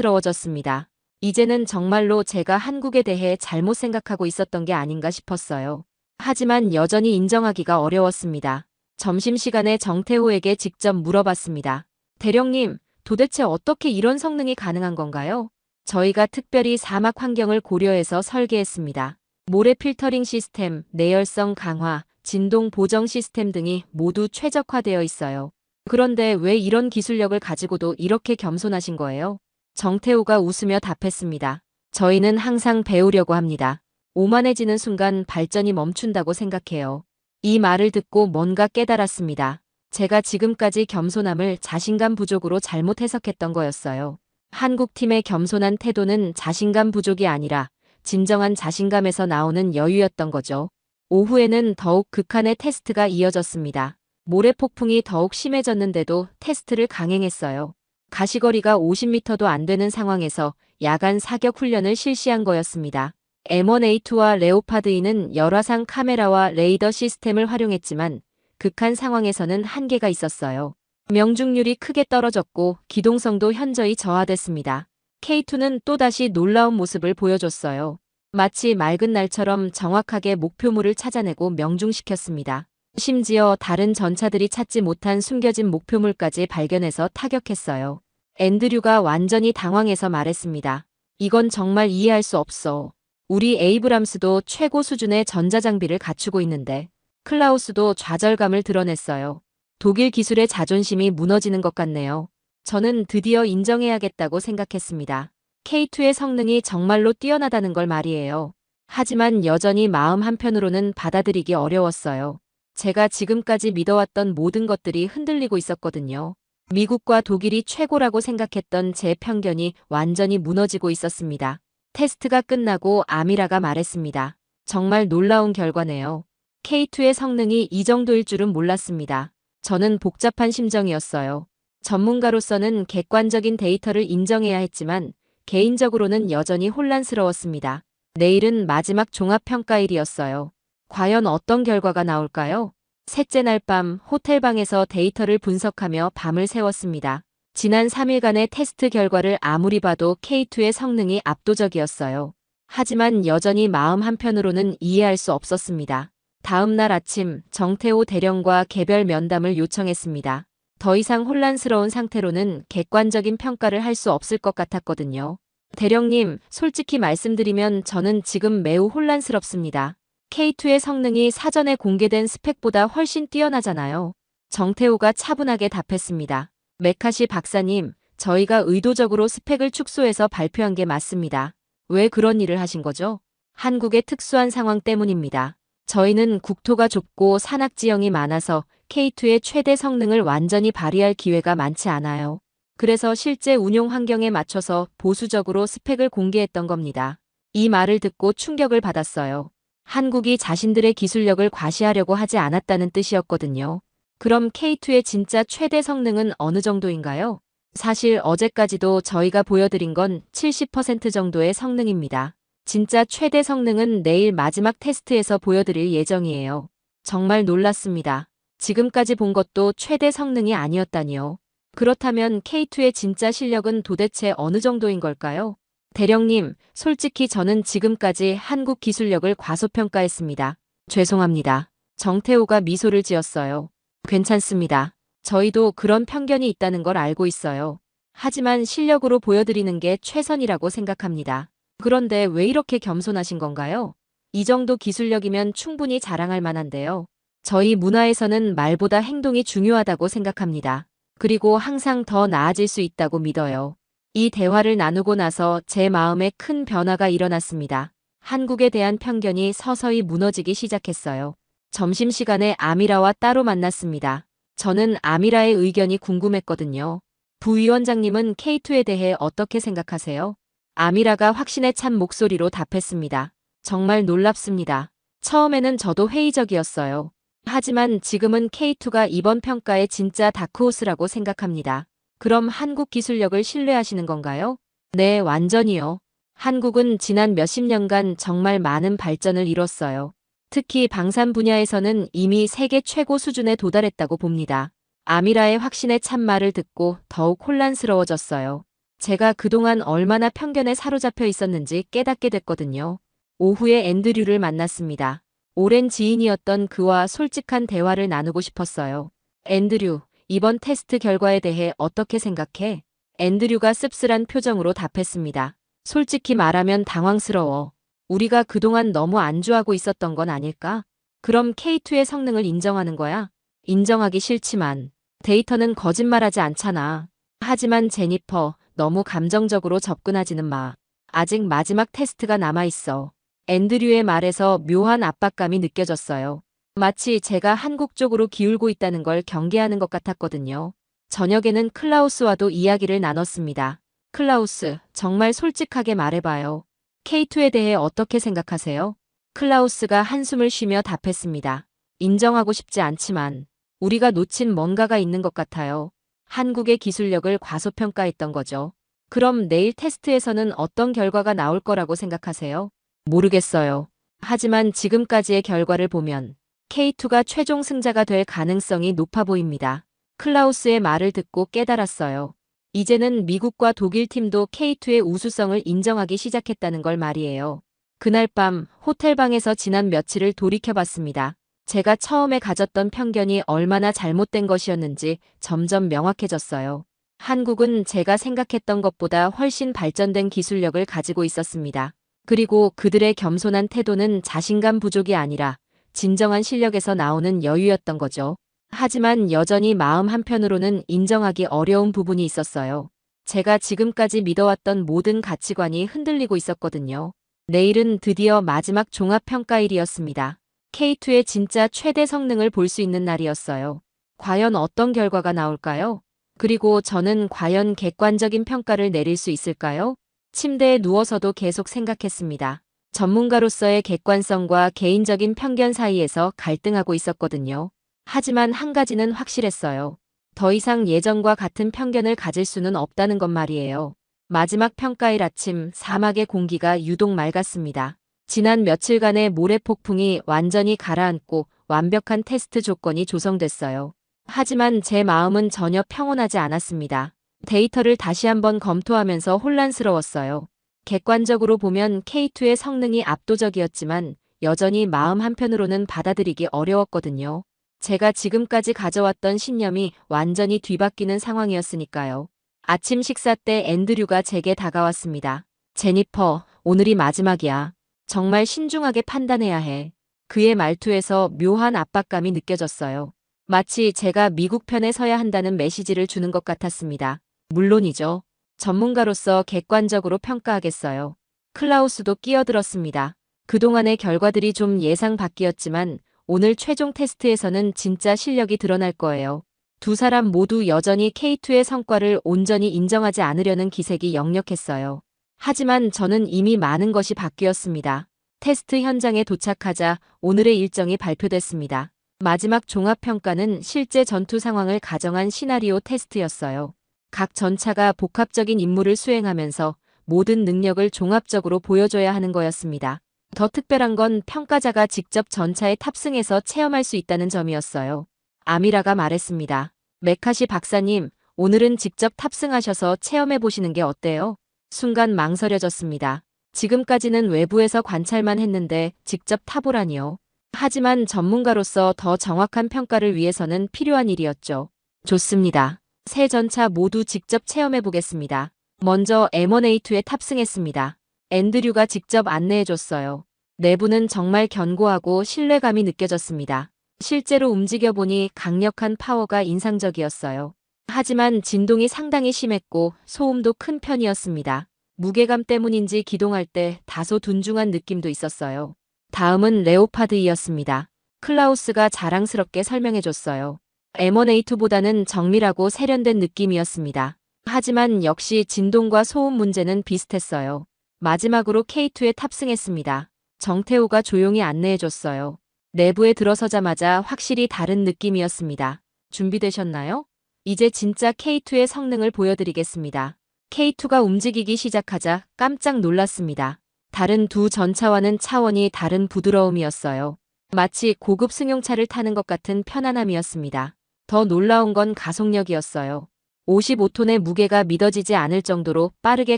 혼란스러워졌습니다. 이제는 정말로 제가 한국에 대해 잘못 생각하고 있었던 게 아닌가 싶었어요. 하지만 여전히 인정하기가 어려웠습니다. 점심시간에 정태호에게 직접 물어봤습니다. 대령님, 도대체 어떻게 이런 성능이 가능한 건가요? 저희가 특별히 사막 환경을 고려해서 설계했습니다. 모래 필터링 시스템, 내열성 강화, 진동 보정 시스템 등이 모두 최적화되어 있어요. 그런데 왜 이런 기술력을 가지고도 이렇게 겸손하신 거예요? 정태호가 웃으며 답했습니다. 저희는 항상 배우려고 합니다. 오만해지는 순간 발전이 멈춘다고 생각해요. 이 말을 듣고 뭔가 깨달았습니다. 제가 지금까지 겸손함을 자신감 부족으로 잘못 해석했던 거였어요. 한국팀의 겸손한 태도는 자신감 부족이 아니라 진정한 자신감에서 나오는 여유였던 거죠. 오후에는 더욱 극한의 테스트가 이어졌습니다. 모래 폭풍이 더욱 심해졌는데도 테스트를 강행했어요. 가시거리가 50m도 안 되는 상황에서 야간 사격 훈련을 실시한 거였습니다. M1A2와 레오파드 2는 열화상 카메라와 레이더 시스템을 활용했지만 극한 상황에서는 한계가 있었어요. 명중률이 크게 떨어졌고 기동성도 현저히 저하됐습니다. K2는 또다시 놀라운 모습을 보여줬어요. 마치 맑은 날처럼 정확하게 목표물을 찾아내고 명중시켰습니다. 심지어 다른 전차들이 찾지 못한 숨겨진 목표물까지 발견해서 타격했어요. 앤드류가 완전히 당황해서 말했습니다. 이건 정말 이해할 수 없어. 우리 에이브람스도 최고 수준의 전자장비를 갖추고 있는데. 클라우스도 좌절감을 드러냈어요. 독일 기술의 자존심이 무너지는 것 같네요. 저는 드디어 인정해야겠다고 생각했습니다. K2의 성능이 정말로 뛰어나다는 걸 말이에요. 하지만 여전히 마음 한편으로는 받아들이기 어려웠어요. 제가 지금까지 믿어왔던 모든 것들이 흔들리고 있었거든요. 미국과 독일이 최고라고 생각했던 제 편견이 완전히 무너지고 있었습니다. 테스트가 끝나고 아미라가 말했습니다. 정말 놀라운 결과네요. K2의 성능이 이 정도일 줄은 몰랐습니다. 저는 복잡한 심정이었어요. 전문가로서는 객관적인 데이터를 인정해야 했지만 개인적으로는 여전히 혼란스러웠습니다. 내일은 마지막 종합평가일이었어요. 과연 어떤 결과가 나올까요? 셋째 날 밤 호텔방에서 데이터를 분석하며 밤을 새웠습니다. 지난 3일간의 테스트 결과를 아무리 봐도 K2의 성능이 압도적이었어요. 하지만 여전히 마음 한편으로는 이해할 수 없었습니다. 다음 날 아침 정태호 대령과 개별 면담을 요청했습니다. 더 이상 혼란스러운 상태로는 객관적인 평가를 할 수 없을 것 같았거든요. 대령님, 솔직히 말씀드리면 저는 지금 매우 혼란스럽습니다. K2의 성능이 사전에 공개된 스펙보다 훨씬 뛰어나잖아요. 정태호가 차분하게 답했습니다. 메카시 박사님, 저희가 의도적으로 스펙을 축소해서 발표한 게 맞습니다. 왜 그런 일을 하신 거죠? 한국의 특수한 상황 때문입니다. 저희는 국토가 좁고 산악지형이 많아서 K2의 최대 성능을 완전히 발휘할 기회가 많지 않아요. 그래서 실제 운용 환경에 맞춰서 보수적으로 스펙을 공개했던 겁니다. 이 말을 듣고 충격을 받았어요. 한국이 자신들의 기술력을 과시하려고 하지 않았다는 뜻이었거든요. 그럼 K2의 진짜 최대 성능은 어느 정도인가요? 사실 어제까지도 저희가 보여드린 건 70% 정도의 성능입니다. 진짜 최대 성능은 내일 마지막 테스트에서 보여드릴 예정이에요. 정말 놀랐습니다. 지금까지 본 것도 최대 성능이 아니었다니요. 그렇다면 K2의 진짜 실력은 도대체 어느 정도인 걸까요? 대령님, 솔직히 저는 지금까지 한국 기술력을 과소평가했습니다. 죄송합니다. 정태호가 미소를 지었어요. 괜찮습니다. 저희도 그런 편견이 있다는 걸 알고 있어요. 하지만 실력으로 보여드리는 게 최선이라고 생각합니다. 그런데 왜 이렇게 겸손하신 건가요? 이 정도 기술력이면 충분히 자랑할 만한데요. 저희 문화에서는 말보다 행동이 중요하다고 생각합니다. 그리고 항상 더 나아질 수 있다고 믿어요. 이 대화를 나누고 나서 제 마음에 큰 변화가 일어났습니다. 한국에 대한 편견이 서서히 무너지기 시작했어요. 점심시간에 아미라와 따로 만났습니다. 저는 아미라의 의견이 궁금했거든요. 부위원장님은 K2에 대해 어떻게 생각하세요? 아미라가 확신에 찬 목소리로 답했습니다. 정말 놀랍습니다. 처음에는 저도 회의적이었어요. 하지만 지금은 K2가 이번 평가의 진짜 다크호스라고 생각합니다. 그럼 한국 기술력을 신뢰하시는 건가요? 네, 완전히요. 한국은 지난 몇십 년간 정말 많은 발전을 이뤘어요. 특히 방산 분야에서는 이미 세계 최고 수준에 도달했다고 봅니다. 아미라의 확신에 찬 말을 듣고 더욱 혼란스러워졌어요. 제가 그동안 얼마나 편견에 사로잡혀 있었는지 깨닫게 됐거든요. 오후에 앤드류를 만났습니다. 오랜 지인이었던 그와 솔직한 대화를 나누고 싶었어요. 앤드류, 이번 테스트 결과에 대해 어떻게 생각해? 앤드류가 씁쓸한 표정으로 답했습니다. 솔직히 말하면 당황스러워. 우리가 그동안 너무 안주하고 있었던 건 아닐까? 그럼 K2의 성능을 인정하는 거야? 인정하기 싫지만 데이터는 거짓말하지 않잖아. 하지만 제니퍼, 너무 감정적으로 접근하지는 마. 아직 마지막 테스트가 남아있어. 앤드류의 말에서 묘한 압박감이 느껴졌어요. 마치 제가 한국 쪽으로 기울고 있다는 걸 경계하는 것 같았거든요. 저녁에는 클라우스와도 이야기를 나눴습니다. 클라우스, 정말 솔직하게 말해봐요. K2에 대해 어떻게 생각하세요? 클라우스가 한숨을 쉬며 답했습니다. 인정하고 싶지 않지만 우리가 놓친 뭔가가 있는 것 같아요. 한국의 기술력을 과소평가했던 거죠. 그럼 내일 테스트에서는 어떤 결과가 나올 거라고 생각하세요? 모르겠어요. 하지만 지금까지의 결과를 보면 K2가 최종 승자가 될 가능성이 높아 보입니다. 클라우스의 말을 듣고 깨달았어요. 이제는 미국과 독일 팀도 K2의 우수성을 인정하기 시작했다는 걸 말이에요. 그날 밤 호텔방에서 지난 며칠을 돌이켜봤습니다. 제가 처음에 가졌던 편견이 얼마나 잘못된 것이었는지 점점 명확해졌어요. 한국은 제가 생각했던 것보다 훨씬 발전된 기술력을 가지고 있었습니다. 그리고 그들의 겸손한 태도는 자신감 부족이 아니라 진정한 실력에서 나오는 여유였던 거죠. 하지만 여전히 마음 한편으로는 인정하기 어려운 부분이 있었어요. 제가 지금까지 믿어왔던 모든 가치관이 흔들리고 있었거든요. 내일은 드디어 마지막 종합평가일이었습니다. K2의 진짜 최대 성능을 볼 수 있는 날이었어요. 과연 어떤 결과가 나올까요? 그리고 저는 과연 객관적인 평가를 내릴 수 있을까요? 침대에 누워서도 계속 생각했습니다. 전문가로서의 객관성과 개인적인 편견 사이에서 갈등하고 있었거든요. 하지만 한 가지는 확실했어요. 더 이상 예전과 같은 편견을 가질 수는 없다는 것 말이에요. 마지막 평가일 아침 사막의 공기가 유독 맑았습니다. 지난 며칠간의 모래폭풍이 완전히 가라앉고 완벽한 테스트 조건이 조성됐어요. 하지만 제 마음은 전혀 평온하지 않았습니다. 데이터를 다시 한번 검토하면서 혼란스러웠어요. 객관적으로 보면 K2의 성능이 압도적이었지만 여전히 마음 한편으로는 받아들이기 어려웠거든요. 제가 지금까지 가져왔던 신념이 완전히 뒤바뀌는 상황이었으니까요. 아침 식사 때 앤드류가 제게 다가왔습니다. 제니퍼, 오늘이 마지막이야. 정말 신중하게 판단해야 해. 그의 말투에서 묘한 압박감이 느껴졌어요. 마치 제가 미국 편에 서야 한다는 메시지를 주는 것 같았습니다. 물론이죠. 전문가로서 객관적으로 평가하겠어요. 클라우스도 끼어들었습니다. 그동안의 결과들이 좀 예상 밖이었지만 오늘 최종 테스트에서는 진짜 실력이 드러날 거예요. 두 사람 모두 여전히 K2의 성과를 온전히 인정하지 않으려는 기색이 역력했어요. 하지만 저는 이미 많은 것이 바뀌었습니다. 테스트 현장에 도착하자 오늘의 일정이 발표됐습니다. 마지막 종합평가는 실제 전투 상황을 가정한 시나리오 테스트였어요. 각 전차가 복합적인 임무를 수행하면서 모든 능력을 종합적으로 보여줘야 하는 거였습니다. 더 특별한 건 평가자가 직접 전차에 탑승해서 체험할 수 있다는 점이었어요. 아미라가 말했습니다. 메카시 박사님, 오늘은 직접 탑승하셔서 체험해보시는 게 어때요? 순간 망설여졌습니다. 지금까지는 외부에서 관찰만 했는데 직접 타보라니요. 하지만 전문가로서 더 정확한 평가를 위해서는 필요한 일이었죠. 좋습니다. 세 전차 모두 직접 체험해보겠습니다. 먼저 M1A2에 탑승했습니다. 앤드류가 직접 안내해줬어요. 내부는 정말 견고하고 신뢰감이 느껴졌습니다. 실제로 움직여보니 강력한 파워가 인상적이었어요. 하지만 진동이 상당히 심했고 소음도 큰 편이었습니다. 무게감 때문인지 기동할 때 다소 둔중한 느낌도 있었어요. 다음은 레오파드이었습니다. 클라우스가 자랑스럽게 설명해줬어요. M1A2보다는 정밀하고 세련된 느낌이었습니다. 하지만 역시 진동과 소음 문제는 비슷했어요. 마지막으로 K2에 탑승했습니다. 정태호가 조용히 안내해줬어요. 내부에 들어서자마자 확실히 다른 느낌이었습니다. 준비되셨나요? 이제 진짜 K2의 성능을 보여드리겠습니다. K2가 움직이기 시작하자 깜짝 놀랐습니다. 다른 두 전차와는 차원이 다른 부드러움이었어요. 마치 고급 승용차를 타는 것 같은 편안함이었습니다. 더 놀라운 건 가속력이었어요. 55톤의 무게가 믿어지지 않을 정도로 빠르게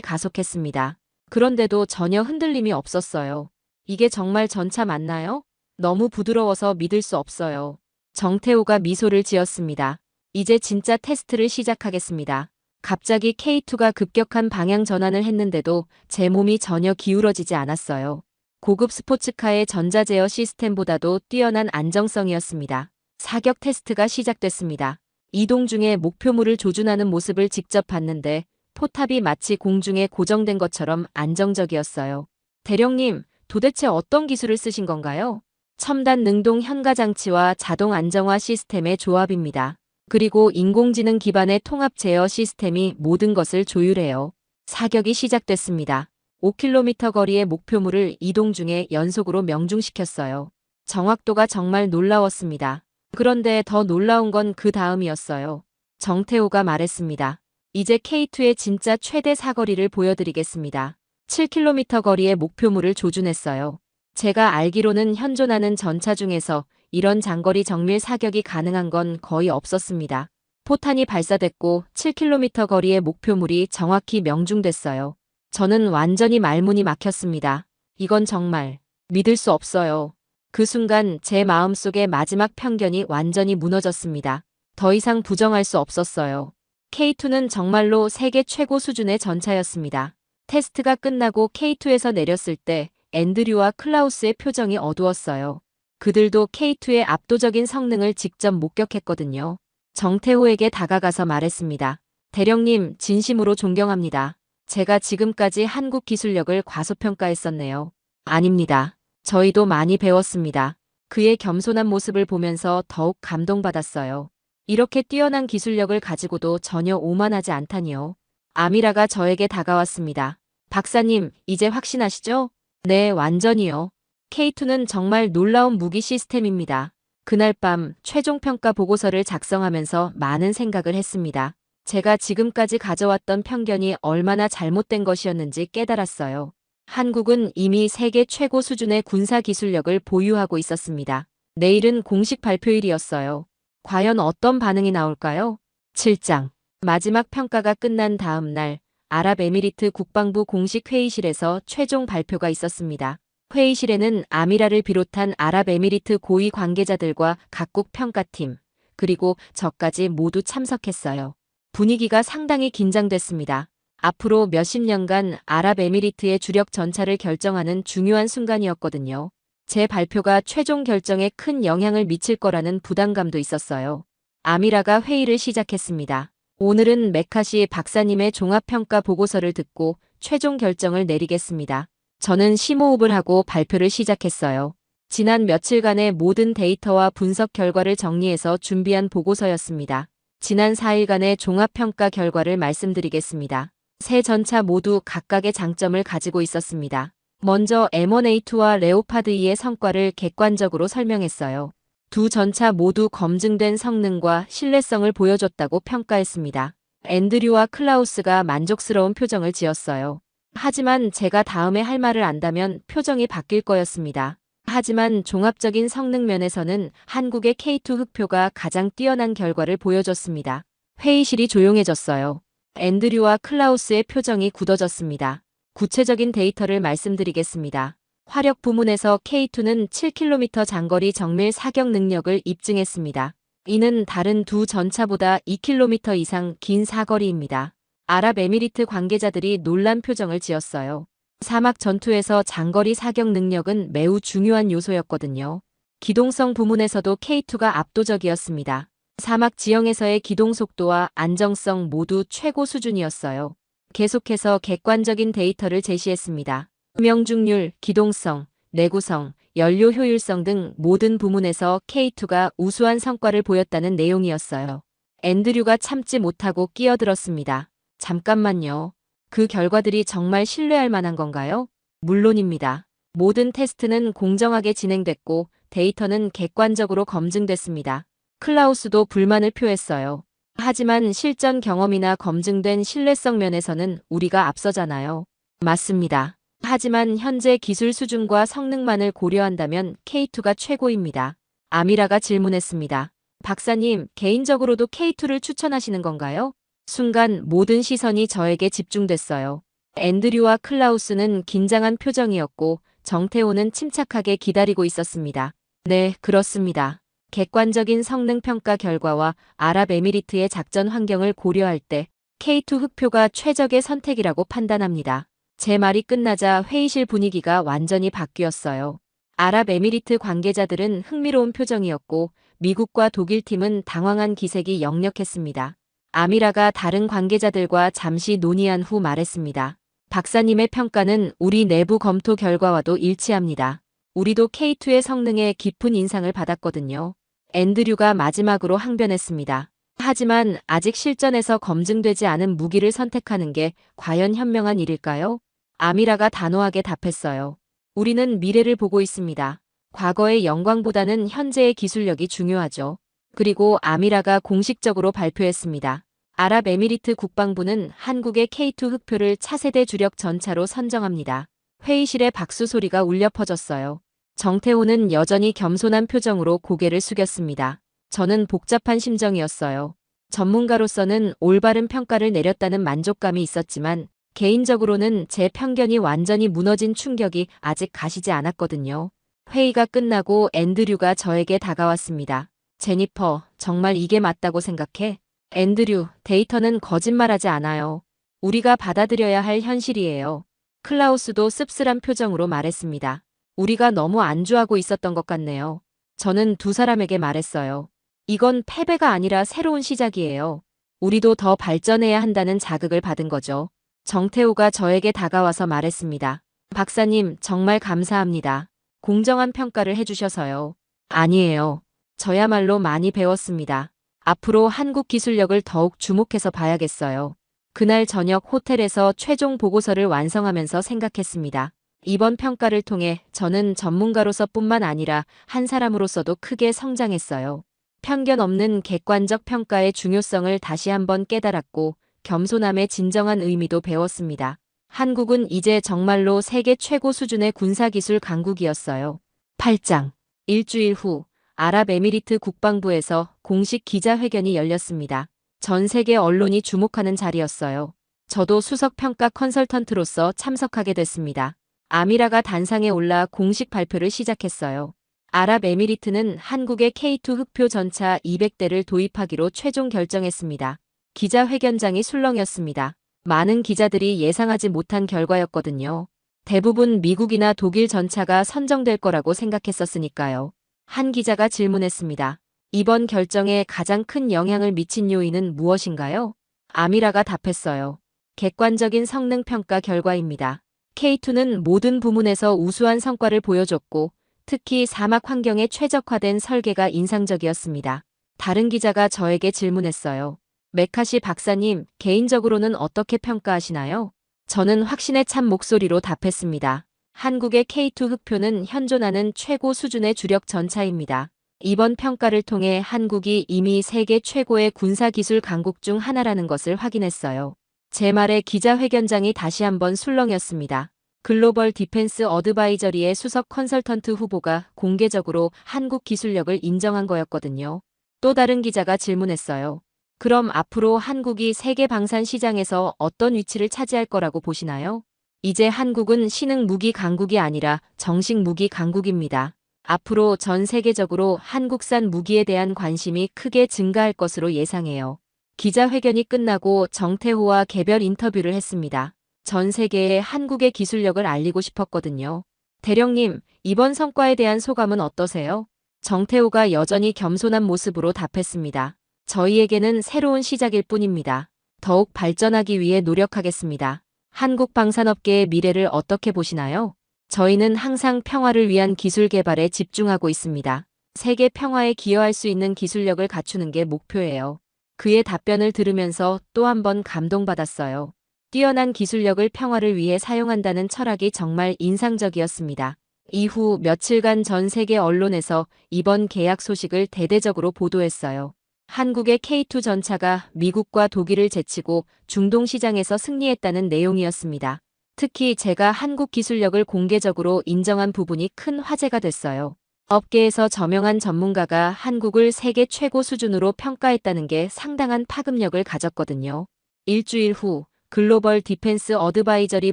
가속했습니다. 그런데도 전혀 흔들림이 없었어요. 이게 정말 전차 맞나요? 너무 부드러워서 믿을 수 없어요. 정태호가 미소를 지었습니다. 이제 진짜 테스트를 시작하겠습니다. 갑자기 K2가 급격한 방향 전환을 했는데도 제 몸이 전혀 기울어지지 않았어요. 고급 스포츠카의 전자제어 시스템보다도 뛰어난 안정성이었습니다. 사격 테스트가 시작됐습니다. 이동 중에 목표물을 조준하는 모습을 직접 봤는데 포탑이 마치 공중에 고정된 것처럼 안정적이었어요. 대령님, 도대체 어떤 기술을 쓰신 건가요? 첨단 능동 현가 장치와 자동 안정화 시스템의 조합입니다. 그리고 인공지능 기반의 통합 제어 시스템이 모든 것을 조율해요. 사격이 시작됐습니다. 5km 거리의 목표물을 이동 중에 연속으로 명중시켰어요. 정확도가 정말 놀라웠습니다. 그런데 더 놀라운 건 그 다음이었어요. 정태호가 말했습니다. 이제 K2의 진짜 최대 사거리를 보여드리겠습니다. 7km 거리의 목표물을 조준했어요. 제가 알기로는 현존하는 전차 중에서 이런 장거리 정밀 사격이 가능한 건 거의 없었습니다. 포탄이 발사됐고 7km 거리의 목표물이 정확히 명중됐어요. 저는 완전히 말문이 막혔습니다. 이건 정말 믿을 수 없어요. 그 순간 제 마음속의 마지막 편견이 완전히 무너졌습니다. 더 이상 부정할 수 없었어요. K2는 정말로 세계 최고 수준의 전차였습니다. 테스트가 끝나고 K2에서 내렸을 때 앤드류와 클라우스의 표정이 어두웠어요. 그들도 K2의 압도적인 성능을 직접 목격했거든요. 정태호에게 다가가서 말했습니다. 대령님, 진심으로 존경합니다. 제가 지금까지 한국 기술력을 과소평가했었네요. 아닙니다. 저희도 많이 배웠습니다. 그의 겸손한 모습을 보면서 더욱 감동받았어요. 이렇게 뛰어난 기술력을 가지고도 전혀 오만하지 않다니요. 아미라가 저에게 다가왔습니다. 박사님, 이제 확신하시죠? 네, 완전히요. K2는 정말 놀라운 무기 시스템입니다. 그날 밤 최종 평가 보고서를 작성하면서 많은 생각을 했습니다. 제가 지금까지 가져왔던 편견이 얼마나 잘못된 것이었는지 깨달았어요. 한국은 이미 세계 최고 수준의 군사 기술력을 보유하고 있었습니다. 내일은 공식 발표일이었어요. 과연 어떤 반응이 나올까요? 7장. 마지막 평가가 끝난 다음 날, 아랍에미리트 국방부 공식 회의실에서 최종 발표가 있었습니다. 회의실에는 아미라를 비롯한 아랍에미리트 고위 관계자들과 각국 평가팀, 그리고 저까지 모두 참석했어요. 분위기가 상당히 긴장됐습니다. 앞으로 몇십 년간 아랍에미리트의 주력 전차를 결정하는 중요한 순간이었거든요. 제 발표가 최종 결정에 큰 영향을 미칠 거라는 부담감도 있었어요. 아미라가 회의를 시작했습니다. 오늘은 메카시 박사님의 종합평가 보고서를 듣고 최종 결정을 내리겠습니다. 저는 심호흡을 하고 발표를 시작했어요. 지난 며칠간의 모든 데이터와 분석 결과를 정리해서 준비한 보고서였습니다. 지난 4일간의 종합평가 결과를 말씀드리겠습니다. 세 전차 모두 각각의 장점을 가지고 있었습니다. 먼저 M1A2와 레오파드 2의 성과를 객관적으로 설명했어요. 두 전차 모두 검증된 성능과 신뢰성을 보여줬다고 평가했습니다. 앤드류와 클라우스가 만족스러운 표정을 지었어요. 하지만 제가 다음에 할 말을 안다면 표정이 바뀔 거였습니다. 하지만 종합적인 성능 면에서는 한국의 K2 흑표가 가장 뛰어난 결과를 보여줬습니다. 회의실이 조용해졌어요. 앤드류와 클라우스의 표정이 굳어졌습니다. 구체적인 데이터를 말씀드리겠습니다. 화력 부문에서 K2는 7km 장거리 정밀 사격 능력을 입증했습니다. 이는 다른 두 전차보다 2km 이상 긴 사거리입니다. 아랍에미리트 관계자들이 놀란 표정을 지었어요. 사막 전투에서 장거리 사격 능력은 매우 중요한 요소였거든요. 기동성 부문에서도 K2가 압도적이었습니다. 사막 지형에서의 기동 속도와 안정성 모두 최고 수준이었어요. 계속해서 객관적인 데이터를 제시했습니다. 명중률, 기동성, 내구성, 연료 효율성 등 모든 부문에서 K2가 우수한 성과를 보였다는 내용이었어요. 앤드류가 참지 못하고 끼어들었습니다. 잠깐만요. 그 결과들이 정말 신뢰할 만한 건가요? 물론입니다. 모든 테스트는 공정하게 진행됐고 데이터는 객관적으로 검증됐습니다. 클라우스도 불만을 표했어요. 하지만 실전 경험이나 검증된 신뢰성 면에서는 우리가 앞서잖아요. 맞습니다. 하지만 현재 기술 수준과 성능만을 고려한다면 K2가 최고입니다. 아미라가 질문했습니다. 박사님, 개인적으로도 K2를 추천하시는 건가요? 순간 모든 시선이 저에게 집중됐어요. 앤드류와 클라우스는 긴장한 표정이었고 정태호는 침착하게 기다리고 있었습니다. 네, 그렇습니다. 객관적인 성능 평가 결과와 아랍에미리트의 작전 환경을 고려할 때 K2 흑표가 최적의 선택이라고 판단합니다. 제 말이 끝나자 회의실 분위기가 완전히 바뀌었어요. 아랍에미리트 관계자들은 흥미로운 표정이었고 미국과 독일 팀은 당황한 기색이 역력했습니다. 아미라가 다른 관계자들과 잠시 논의한 후 말했습니다. 박사님의 평가는 우리 내부 검토 결과와도 일치합니다. 우리도 K2의 성능에 깊은 인상을 받았거든요. 앤드류가 마지막으로 항변했습니다. 하지만 아직 실전에서 검증되지 않은 무기를 선택하는 게 과연 현명한 일일까요? 아미라가 단호하게 답했어요. 우리는 미래를 보고 있습니다. 과거의 영광보다는 현재의 기술력이 중요하죠. 그리고 아미라가 공식적으로 발표했습니다. 아랍에미리트 국방부는 한국의 K2 흑표를 차세대 주력 전차로 선정합니다. 회의실에 박수 소리가 울려 퍼졌어요. 정태호는 여전히 겸손한 표정으로 고개를 숙였습니다. 저는 복잡한 심정이었어요. 전문가로서는 올바른 평가를 내렸다는 만족감이 있었지만 개인적으로는 제 편견이 완전히 무너진 충격이 아직 가시지 않았거든요. 회의가 끝나고 앤드류가 저에게 다가왔습니다. 제니퍼, 정말 이게 맞다고 생각해? 앤드류, 데이터는 거짓말하지 않아요. 우리가 받아들여야 할 현실이에요. 클라우스도 씁쓸한 표정으로 말했습니다. 우리가 너무 안주하고 있었던 것 같네요. 저는 두 사람에게 말했어요. 이건 패배가 아니라 새로운 시작이에요. 우리도 더 발전해야 한다는 자극을 받은 거죠. 정태호가 저에게 다가와서 말했습니다. 박사님, 정말 감사합니다. 공정한 평가를 해주셔서요. 아니에요. 저야말로 많이 배웠습니다. 앞으로 한국 기술력을 더욱 주목해서 봐야겠어요. 그날 저녁 호텔에서 최종 보고서를 완성하면서 생각했습니다. 이번 평가를 통해 저는 전문가로서뿐만 아니라 한 사람으로서도 크게 성장했어요. 편견 없는 객관적 평가의 중요성을 다시 한번 깨달았고 겸손함의 진정한 의미도 배웠습니다. 한국은 이제 정말로 세계 최고 수준의 군사기술 강국이었어요. 8장. 일주일 후 아랍에미리트 국방부에서 공식 기자회견이 열렸습니다. 전 세계 언론이 주목하는 자리였어요. 저도 수석평가 컨설턴트로서 참석하게 됐습니다. 아미라가 단상에 올라 공식 발표를 시작했어요. 아랍에미리트는 한국의 K2 흑표 전차 200대를 도입하기로 최종 결정했습니다. 기자회견장이 술렁였습니다. 많은 기자들이 예상하지 못한 결과였거든요. 대부분 미국이나 독일 전차가 선정될 거라고 생각했었으니까요. 한 기자가 질문했습니다. 이번 결정에 가장 큰 영향을 미친 요인은 무엇인가요? 아미라가 답했어요. 객관적인 성능 평가 결과입니다. K2는 모든 부문에서 우수한 성과를 보여줬고 특히 사막 환경에 최적화된 설계가 인상적이었습니다. 다른 기자가 저에게 질문했어요. 메카시 박사님, 개인적으로는 어떻게 평가하시나요? 저는 확신에 찬 목소리로 답했습니다. 한국의 K2 흑표는 현존하는 최고 수준의 주력 전차입니다. 이번 평가를 통해 한국이 이미 세계 최고의 군사기술 강국 중 하나라는 것을 확인했어요. 제 말에 기자회견장이 다시 한번 술렁였습니다. 글로벌 디펜스 어드바이저리의 수석 컨설턴트 후보가 공개적으로 한국 기술력을 인정한 거였거든요. 또 다른 기자가 질문했어요. 그럼 앞으로 한국이 세계 방산 시장에서 어떤 위치를 차지할 거라고 보시나요? 이제 한국은 신흥 무기 강국이 아니라 정식 무기 강국입니다. 앞으로 전 세계적으로 한국산 무기에 대한 관심이 크게 증가할 것으로 예상해요. 기자회견이 끝나고 정태호와 개별 인터뷰를 했습니다. 전 세계에 한국의 기술력을 알리고 싶었거든요. 대령님, 이번 성과에 대한 소감은 어떠세요? 정태호가 여전히 겸손한 모습으로 답했습니다. 저희에게는 새로운 시작일 뿐입니다. 더욱 발전하기 위해 노력하겠습니다. 한국 방산업계의 미래를 어떻게 보시나요? 저희는 항상 평화를 위한 기술 개발에 집중하고 있습니다. 세계 평화에 기여할 수 있는 기술력을 갖추는 게 목표예요. 그의 답변을 들으면서 또 한 번 감동받았어요. 뛰어난 기술력을 평화를 위해 사용한다는 철학이 정말 인상적이었습니다. 이후 며칠간 전 세계 언론에서 이번 계약 소식을 대대적으로 보도했어요. 한국의 K2 전차가 미국과 독일을 제치고 중동 시장에서 승리했다는 내용이었습니다. 특히 제가 한국 기술력을 공개적으로 인정한 부분이 큰 화제가 됐어요. 업계에서 저명한 전문가가 한국을 세계 최고 수준으로 평가했다는 게 상당한 파급력을 가졌거든요. 일주일 후 글로벌 디펜스 어드바이저리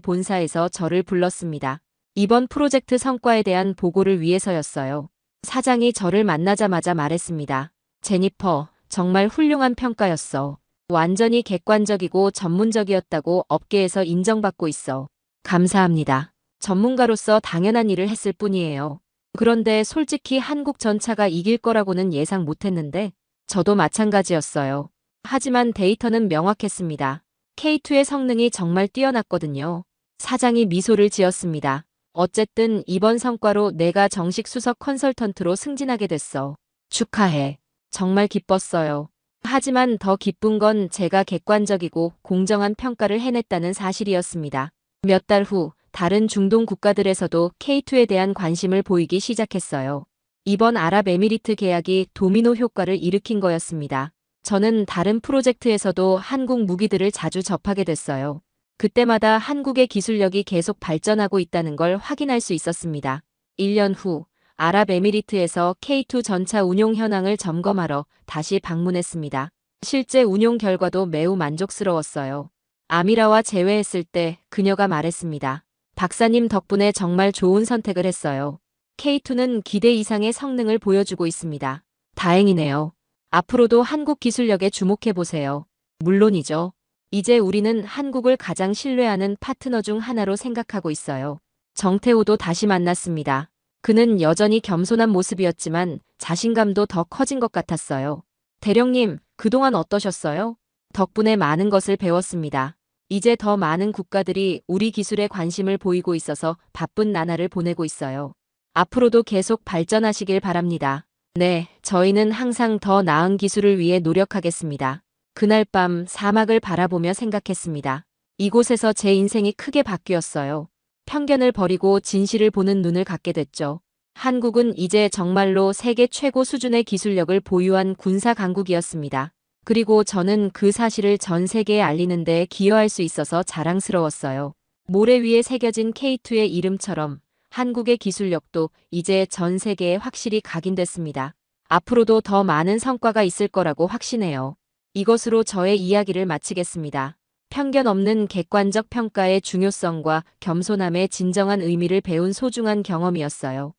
본사에서 저를 불렀습니다. 이번 프로젝트 성과에 대한 보고를 위해서였어요. 사장이 저를 만나자마자 말했습니다. 제니퍼, 정말 훌륭한 평가였어. 완전히 객관적이고 전문적이었다고 업계에서 인정받고 있어. 감사합니다. 전문가로서 당연한 일을 했을 뿐이에요. 그런데 솔직히 한국 전차가 이길 거라고는 예상 못했는데 저도 마찬가지였어요. 하지만 데이터는 명확했습니다. K2의 성능이 정말 뛰어났거든요. 사장이 미소를 지었습니다. 어쨌든 이번 성과로 내가 정식 수석 컨설턴트로 승진하게 됐어. 축하해. 정말 기뻤어요. 하지만 더 기쁜 건 제가 객관적이고 공정한 평가를 해냈다는 사실이었습니다. 몇 달 후 다른 중동 국가들에서도 K2에 대한 관심을 보이기 시작했어요. 이번 아랍에미리트 계약이 도미노 효과를 일으킨 거였습니다. 저는 다른 프로젝트에서도 한국 무기들을 자주 접하게 됐어요. 그때마다 한국의 기술력이 계속 발전하고 있다는 걸 확인할 수 있었습니다. 1년 후 아랍에미리트에서 K2 전차 운용 현황을 점검하러 다시 방문했습니다. 실제 운용 결과도 매우 만족스러웠어요. 아미라와 재회했을 때 그녀가 말했습니다. 박사님 덕분에 정말 좋은 선택을 했어요. K2는 기대 이상의 성능을 보여주고 있습니다. 다행이네요. 앞으로도 한국 기술력에 주목해보세요. 물론이죠. 이제 우리는 한국을 가장 신뢰하는 파트너 중 하나로 생각하고 있어요. 정태호도 다시 만났습니다. 그는 여전히 겸손한 모습이었지만 자신감도 더 커진 것 같았어요. 대령님, 그동안 어떠셨어요? 덕분에 많은 것을 배웠습니다. 이제 더 많은 국가들이 우리 기술에 관심을 보이고 있어서 바쁜 나날을 보내고 있어요. 앞으로도 계속 발전하시길 바랍니다. 네, 저희는 항상 더 나은 기술을 위해 노력하겠습니다. 그날 밤 사막을 바라보며 생각했습니다. 이곳에서 제 인생이 크게 바뀌었어요. 편견을 버리고 진실을 보는 눈을 갖게 됐죠. 한국은 이제 정말로 세계 최고 수준의 기술력을 보유한 군사 강국이었습니다. 그리고 저는 그 사실을 전 세계에 알리는 데 기여할 수 있어서 자랑스러웠어요. 모래 위에 새겨진 K2의 이름처럼 한국의 기술력도 이제 전 세계에 확실히 각인됐습니다. 앞으로도 더 많은 성과가 있을 거라고 확신해요. 이것으로 저의 이야기를 마치겠습니다. 편견 없는 객관적 평가의 중요성과 겸손함의 진정한 의미를 배운 소중한 경험이었어요.